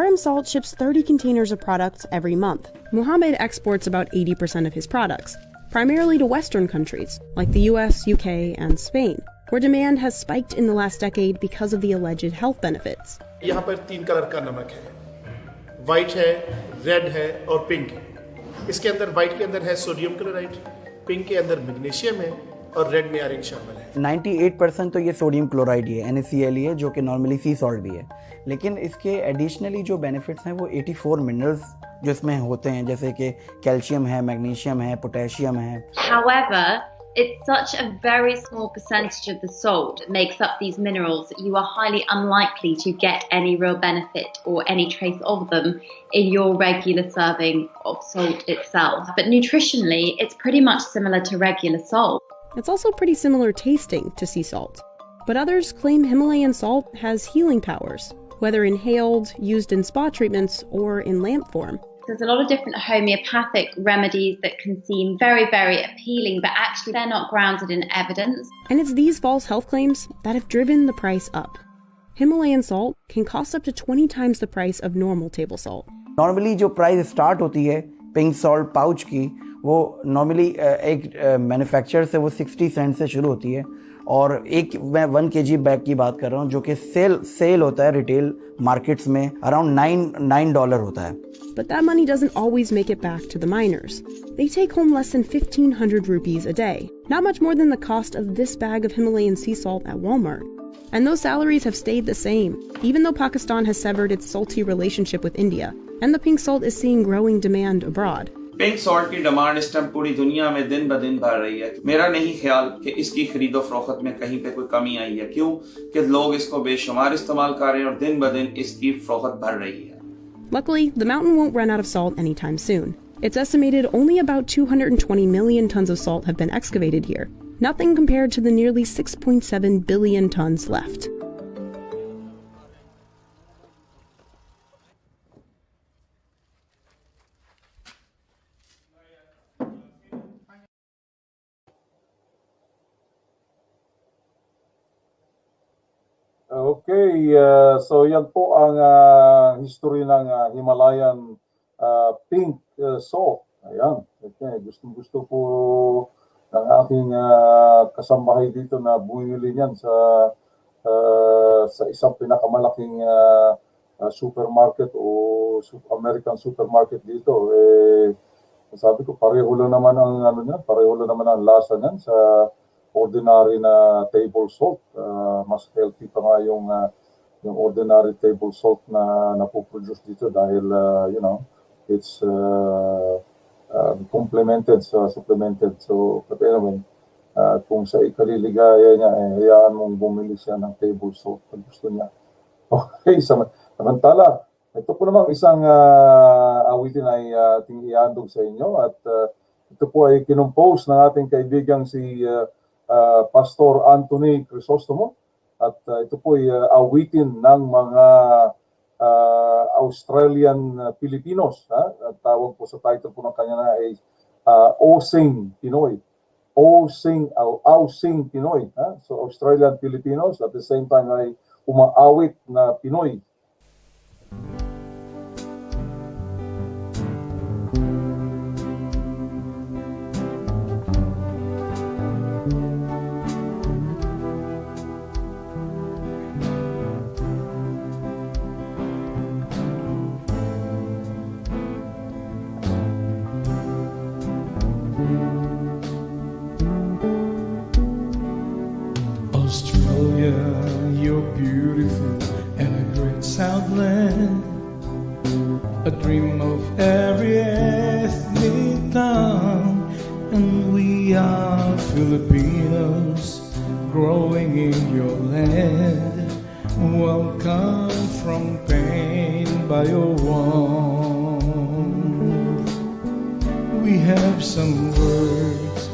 RM Salt ships 30 containers of products every month. Mohammed exports about 80% of his products, primarily to Western countries like the US, UK, and Spain, where demand has spiked in the last decade because of the alleged health benefits. यहाँ पर 3 कलर का नमक है, व्हाइट है, रेड है और पिंक है। इसके अंदर व्हाइट के अंदर है सोडियम क्लोराइड, पिंक के अंदर मैग्नीशियम है और रेड में ऑरेंज शामिल है। 98% तो ये सोडियम क्लोराइड ही है, NaCl है, जो कि नॉर्मली सी सॉल्ट भी है, लेकिन इसके एडिशनली जो बेनिफिट्स हैं वो 84 मिनरल्स जो इसमें होते हैं, जैसे कि कैल्शियम है, मैग्नीशियम है, पोटेशियम है। However, it's such a very small percentage of the salt that makes up these minerals that you are highly unlikely to get any real benefit or any trace of them in your regular serving of salt itself. But nutritionally, it's pretty much similar to regular salt. It's also pretty similar tasting to sea salt. But others claim Himalayan salt has healing powers, whether inhaled, used in spa treatments, or in lamp form. There's a lot of different homeopathic remedies that can seem very, very appealing, but actually they're not grounded in evidence. And it's these false health claims that have driven the price up. Himalayan salt can cost up to 20 times the price of normal table salt. Normally जो price start होती है pink salt pouch की, वो नॉर्मली एक मैन्युफैक्चरर से वो 60 सेंट से शुरू होती है, और एक मैं 1 kg बैग की बात कर रहा हूँ जो कि सेल होता है रिटेल मार्केट्स में अराउंड $9 होता है. But that money doesn't always make it back to the miners. They take home less than 1,500 rupees a day, not much more than the cost of this bag of Himalayan sea salt at Walmart. And those salaries have stayed the same, even though Pakistan has severed its salty relationship with India, and the pink salt is seeing growing demand abroad. Pink salt की डिमांड इस टाइम पूरी दुनिया में दिन ब दिन बढ़ रही है. मेरा नहीं ख्याल कि इसकी खरीदो फरोख्त में कहीं पे कोई कमी आई है, क्यों कि लोग इसको बेशुमार इस्तेमाल कर रहे हैं और दिन ब दिन इसकी फरोख्त बढ़ रही है. Luckily, the mountain won't run out of salt anytime soon. It's estimated only about 220 million tons of salt have been excavated here, nothing compared to the nearly 6.7 billion tons left. Okay, so yan po ang history ng Himalayan pink salt. Ayan, okay. Gusto po ng aking kasambahay dito na bumili niyan sa isang pinakamalaking supermarket o American supermarket dito. Sabi ko pareho lang naman ang lasa niyan sa ordinary na table salt. Mas healthy pa nga yung ordinary table salt na napoproduce dito dahil it's complemented, supplemented. So but anyway, kung sa ikaliligaya niya, hayaan mong bumili siya ng table salt kung gusto niya. Okay, samantala, ito po namang isang awitin ay ating ihandog sa inyo, at ito po ay kinumpose ng ating kaibigang si Pastor Anthony Crisostomo, at ito po ay awitin ng mga Australian Filipinos. At tawag po sa title po ng kanya na ay Osing Pinoy. Osing Pinoy. So Australian Filipinos, at the same time ay umaawit na Pinoy. Australia, you're beautiful and a great southland, a dream of every ethnic town, and we are Filipinos growing in your land. Welcome from pain by your warmth. We have some words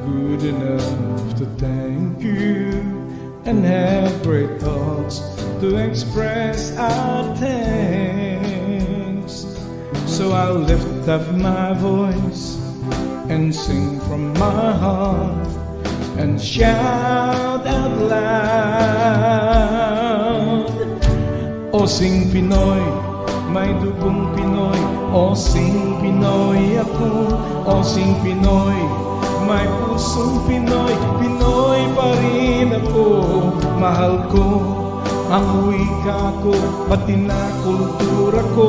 good enough to thank you, and have great thoughts to express our thanks. So I'll lift up my voice and sing from my heart and shout out loud. Osing Pinoy, may dugong Pinoy. Osing Pinoy ako, Osing Pinoy, may pusong Pinoy. Pinoy pa rin ako, mahal ko ang wika ko, pati na kultura ko.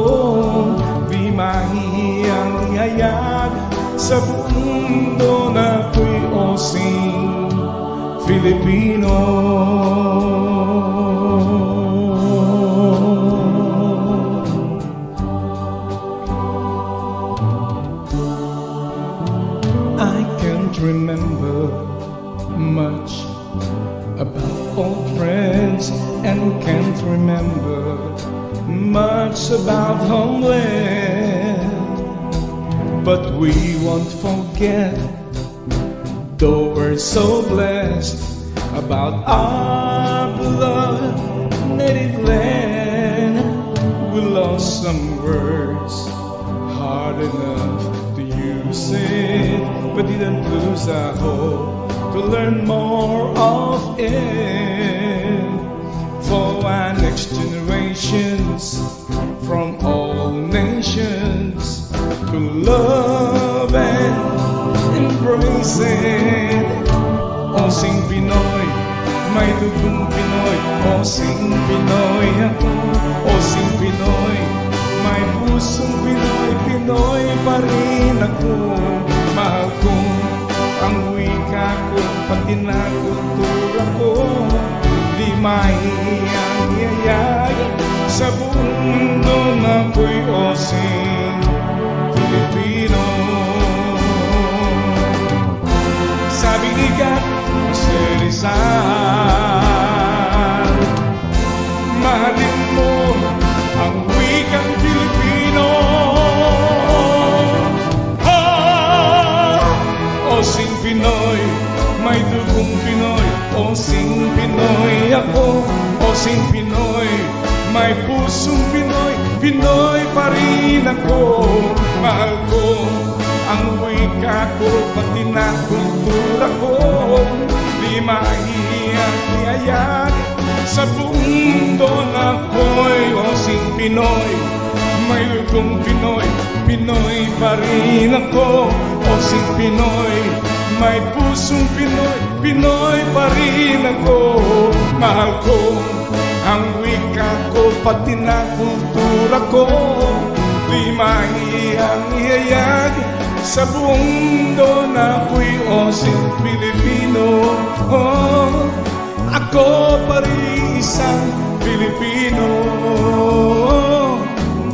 Di mahihiyang ihayag sa buong mundo na ako'y Osing Filipino. I can't remember much about old friends and can't remember much about homeland, but we won't forget, though we're so blessed, about our beloved native land. We lost some words, hard enough to use it, but didn't lose our hope to learn more of it. For our next generations from all nations to love and embrace it. O sing Pinoy, may dugong Pinoy. O sing Pinoy ako, o sing Pinoy, may pusong Pinoy. Pinoy pa rin ako, mahal ko ang wika ko, pati na kultura ko. Di maiyang iyayay sa buong mundo na ako'y osing Pilipino. Sabi ni Gat Rizal, mahalin mo ang wikang Pilipino. Osing Pinoy, may dugong Pinoy. Osing Pinoy ako, osing Pinoy, may pusong Pinoy. Pinoy pa rin ako, mahal ko ang wika ko, pati na kultura ko. Di mahihiyang iyayag sa buong mundo na ako'y osing Pinoy. May dugong Pinoy, Pinoy pa rin ako, osing Pinoy, may pusong Pinoy. Pinoy pa rin ako, mahal ko ang wika ko, pati na kultura ko. Di mahihiyang iyayag sa buong mundo na ako'y osing Pilipino. Oh, ako pa rin isang Pilipino,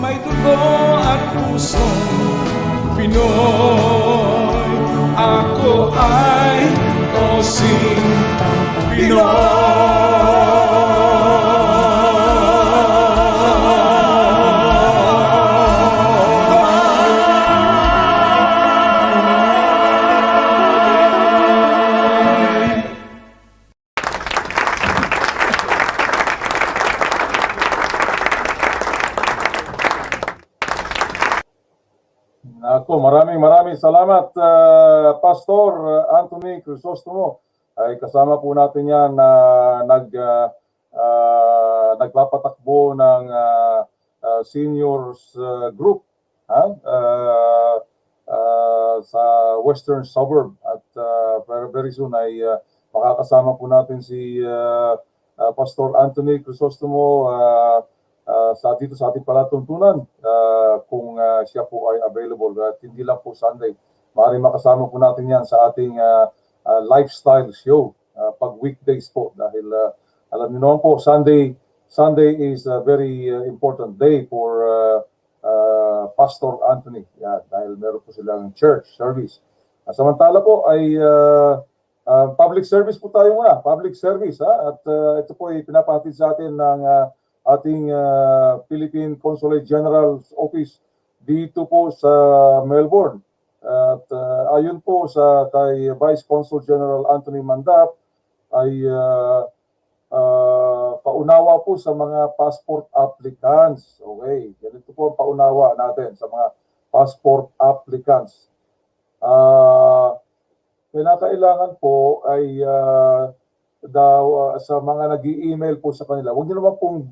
may dugo at pusong Pinoy. Ako ay osing Pinoy. Ako, maraming salamat, Pastor Anthony Crisostomo. Ay kasama po natin yan na nagpapatakbo ng seniors group sa western suburb. At very soon ay makakasama po natin si Pastor Anthony Crisostomo dito sa ating palatuntunan kung siya po ay available, at hindi lang po Sunday. Maaaring makasama po natin yan sa ating lifestyle show pag weekdays po, dahil alam niyo naman po, Sunday is a very important day for Pastor Anthony, dahil meron po silang church service. Samantala po ay public service po tayo muna, public service, at ito po ay pinapahatid sa atin ng ating Philippine Consulate General's Office dito po sa Melbourne. At ayon po sa kay Vice Consul General Anthony Mandap ay paunawa po sa mga passport applicants. Okay, ganito po ang paunawa natin sa mga passport applicants. Kailangan po ay sa mga nag-i-email po sa kanila, huwag niyo naman pong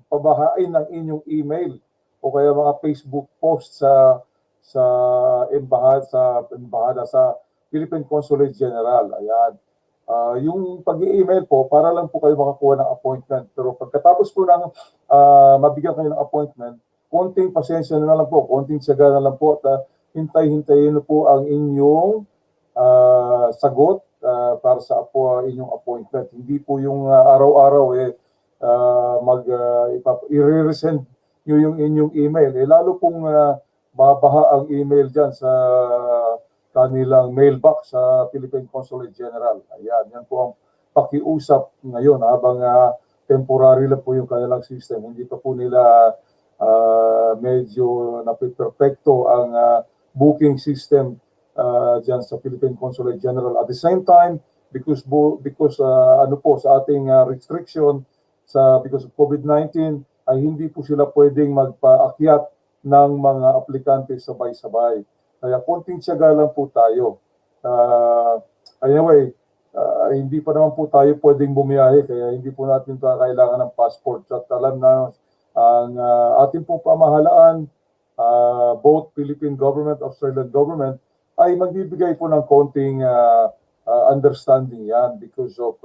pabahain ng inyong email o kaya mga Facebook post sa embahada sa Philippine Consulate General. Ayan. Yung pag-i-email po, para lang po kayo makakuha ng appointment. Pero pagkatapos po ng mabigyan kayo ng appointment, konting pasensya na lang po, konting tiyaga na lang po, at hintay-hintayin na po ang inyong sagot para sa inyong appointment. Hindi po yung araw-araw i-resend nyo yung inyong email. Lalo pong babaha ang email dyan sa kanilang mailbox sa Philippine Consulate General. Ayan, yan po ang pakiusap ngayon habang temporary lang po yung kanilang system. Hindi pa po nila medyo napiperfecto ang booking system dyan sa Philippine Consulate General. At the same time, because sa ating restriction because of COVID-19 ay hindi po sila pwedeng magpaakyat ng mga aplikante sabay-sabay. Kaya konting tiyaga lang po tayo. Anyway, hindi pa naman po tayo pwedeng bumiyahe kaya hindi po natin kailangan ng passport. At alam na ang ating pong pamahalaan, both Philippine government, Australian government, ay magbibigay po ng konting understanding yan because of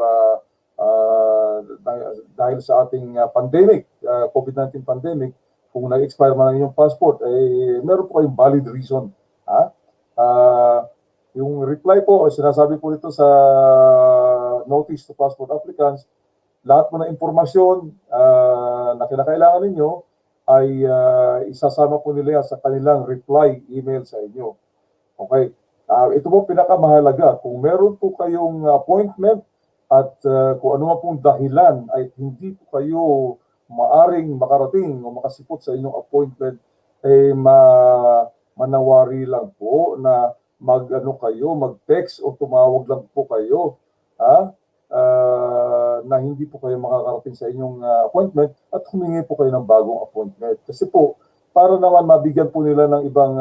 dahil sa ating pandemic, COVID-19 pandemic, kung nag-expire man ang inyong passport, meron po kayong valid reason. Yung reply po, sinasabi po dito sa notice to passport applicants, lahat po ng impormasyon na kinakailangan ninyo ay isasama po nila sa kanilang reply email sa inyo. Okay. Ito po pinakamahalaga. Kung meron po kayong appointment at kung ano man pong dahilan ay hindi po kayo maaring makarating o makasipot sa inyong appointment, manawari lang po na mag-text o tumawag lang po kayo na hindi po kayo makakarating sa inyong appointment at humingi po kayo ng bagong appointment. Kasi po, para naman mabigyan po nila ng ibang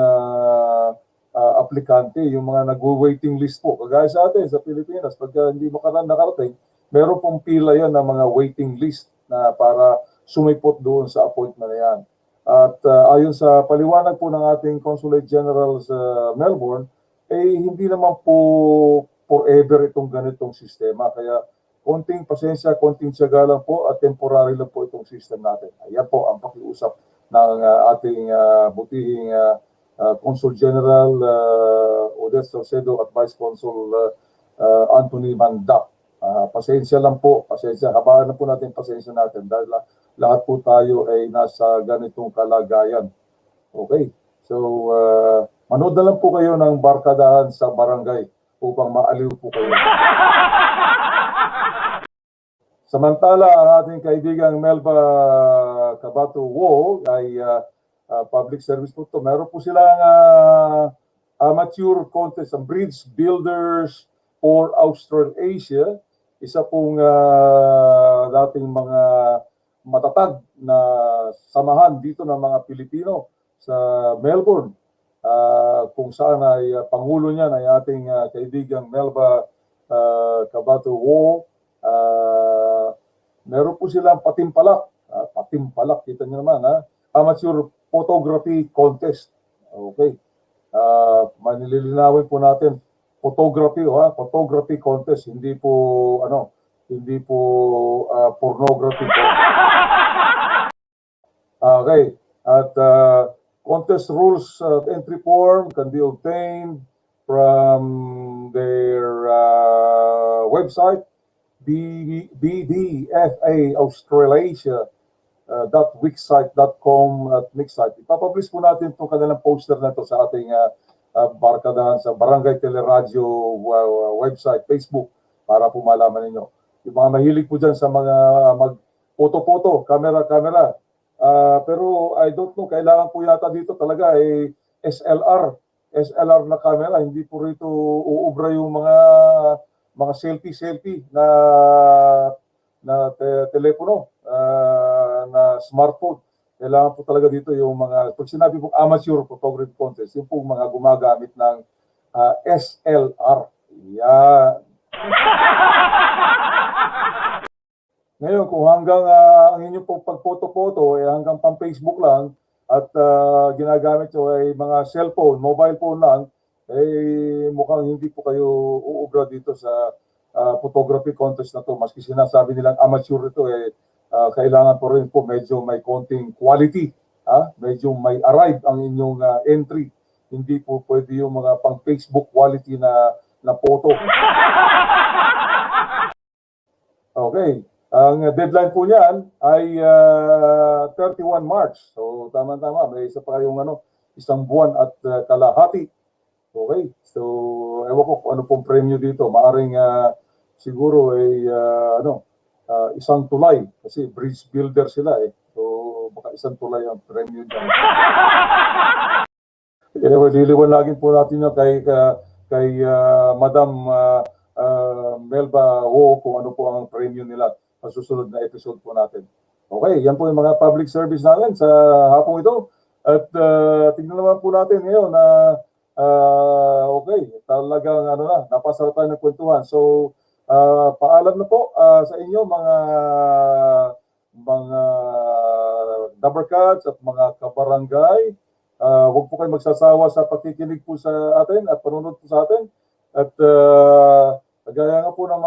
aplikante, yung mga nag-waiting list po. Kagaya sa atin, sa Pilipinas, pag hindi nakarating, meron pong pila yan ng mga waiting list na para sumipot doon sa appointment na yan. At ayon sa paliwanag po ng ating Consulate General sa Melbourne, hindi naman po forever itong ganitong sistema. Kaya konting pasensya, konting tiyaga lang po at temporary lang po itong system natin. Ayan po ang pakiusap ng ating butihing Consul General Odette Salcedo at Vice Consul Anthony Manda. Pasensya lang po, pasensya. Habaan na po natin pasensya natin dahil lahat po tayo ay nasa ganitong kalagayan. Okay, so manood na lang po kayo ng Barkadahan sa Barangay upang maaliw po kayo. Samantala, ang ating kaibigang Melba Cabato Wo ay public service po ito. Meron po silang amateur contest, ang Bridge Builders for Australasia. Isa pong dating mga matatag na samahan dito ng mga Pilipino sa Melbourne. Kung saan ay pangulo niyan ay ating kaibigang Melba Cabato Wo. Meron po silang patimpalak. Patimpalak, kita niyo naman, amateur photography contest. Okay. Manililinawin po natin photography contest, hindi po pornography. Okay. At contest rules entry form can be obtained from their website bbfaaustralasia.wixsite.com at Mixsite. Ipapublish po natin itong kanilang poster na ito sa ating Barkadahan sa Barangay Teleradyo website, Facebook, para po malaman ninyo. Yung mga mahilig po dyan sa mga mag-photo-photo, camera. Pero I don't know, kailangan po yata dito talaga SLR na camera, hindi po rito uubra yung mga selfie na telepono, na smartphone. Kailangan po talaga dito yung mga, pag sinabi pong amateur photography contest, yung pong mga gumagamit ng SLR. Yan. Ngayon, kung hanggang ang inyong pong pag-photo-photo hanggang pang Facebook lang at ginagamit nyo ay mga cellphone, mobile phone lang, mukhang hindi po kayo uubra dito sa photography contest na to. Maski sinasabi nilang amateur ito, kailangan po rin po medyo may konting quality. Medyo may arrive ang inyong entry. Hindi po pwede yung mga pang Facebook quality na na photo. Okay. Ang deadline po niyan ay 31 March. So tama-tama, may isa pa kayong isang buwan at kalahati. Okay. So ewan ko kung ano pong premyo dito. Maaring siguro ay isang tulay kasi bridge builder sila eh. So baka isang tulay ang premyo niyan. Anyway, liliwanagin po natin yun kay Madam Melba Wo kung ano po ang premyo nila sa susunod na episode po natin. Okay, yan po yung mga public service natin sa hapong ito. At tingnan naman po natin ngayon na okay, talagang napasarap tayo ng kwentuhan. So, paalam na po sa inyo mga dabarkads at mga kabarangay. Huwag po kayo magsasawa sa pakikinig po sa atin at panunod po sa atin. At kagaya nga po ng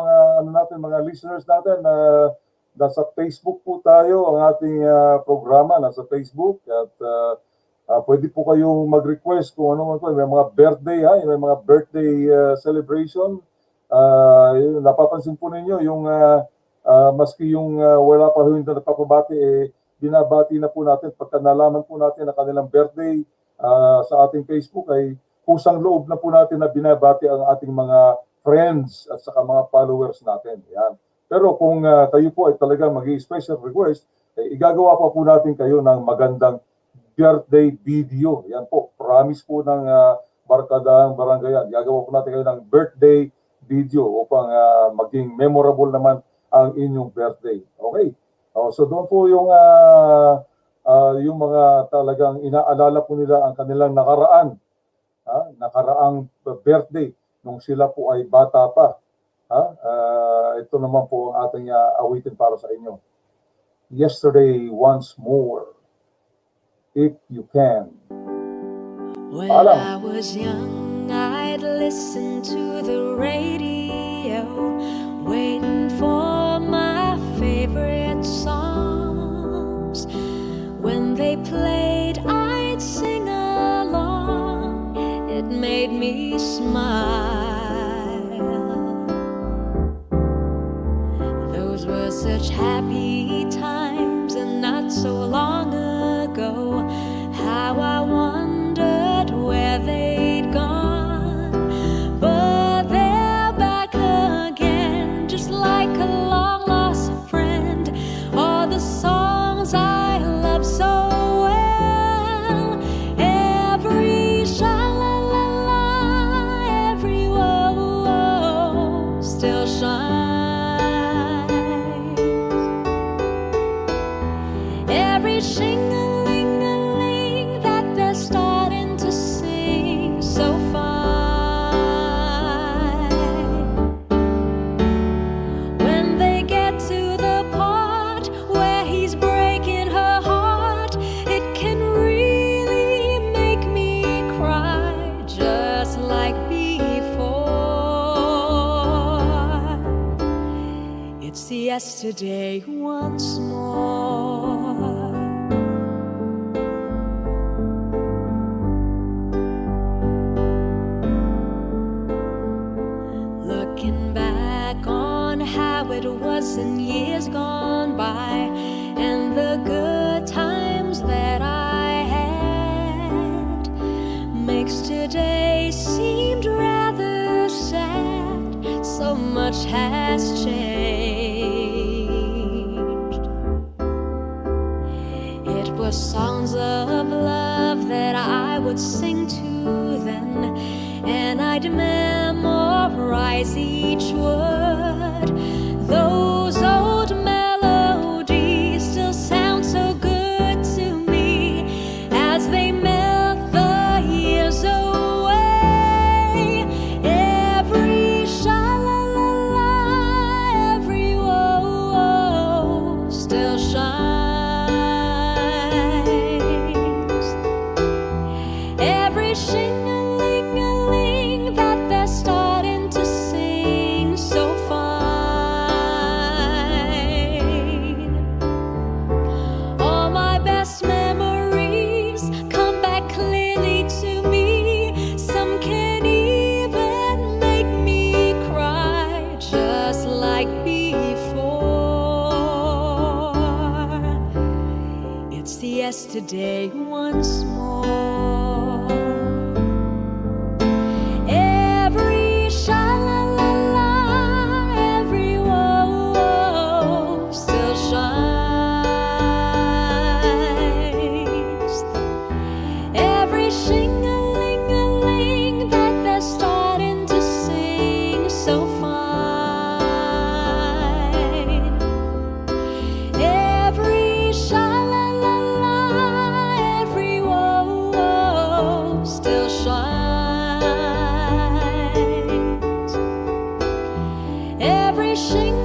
mga listeners natin na nasa Facebook po tayo, ang ating programa nasa Facebook. At pwede po kayong mag-request kung ano man po, may mga birthday, may mga birthday celebration. Napapansin po ninyo yung maski yung wala pa hindi na napapabati, binabati na po natin pagka nalaman po natin na kanilang birthday sa ating Facebook ay kusang loob na po natin na binabati ang ating mga friends at saka mga followers natin. Yan. Pero kung kayo po ay talagang mag-i-special request, igagawa pa po natin kayo ng magandang birthday video. Yan po, promise po ng Barkadahan Barangay yan. Gagawa po natin kayo ng birthday video upang maging memorable naman ang inyong birthday. Okay? So doon po yung mga talagang inaalala po nila ang kanilang nakaraang birthday nung sila po ay bata pa. Ito naman po ang ating awitin para sa inyo. Yesterday once more, if you can. When I was young, I'd listen to the radio, waiting for my favorite songs. When they played, I'd sing along. It made me smile. Those were such happy times, and not so long ago, how I wondered where they'd gone. But they're back again, just like a long-lost friend. All the songs I love so well, every sha-la-la-la, every whoa-whoa still shines. Every shing-a-ling-a-ling that they're starting to sing so fine. When they get to the part where he's breaking her heart, it can really make me cry, just like before. It's yesterday once more. Looking back on how it was in years gone by, and the good times that I had, makes today seemed rather sad. So much has changed. It was songs of love that I would sing to then, and I'd memorize each word. Those old melodies still sound so good to me as they melt the years away. Every sha-la-la-la, every whoa-whoa still shines. Every shing-a-ling-a-ling that they're starting to sing so day once more. Every sha-la-la-la, every woe still shines. Every shing-a-ling-a-ling that they're starting to sing so fine. Every sha-la-la-la, every woe still shines. Every shing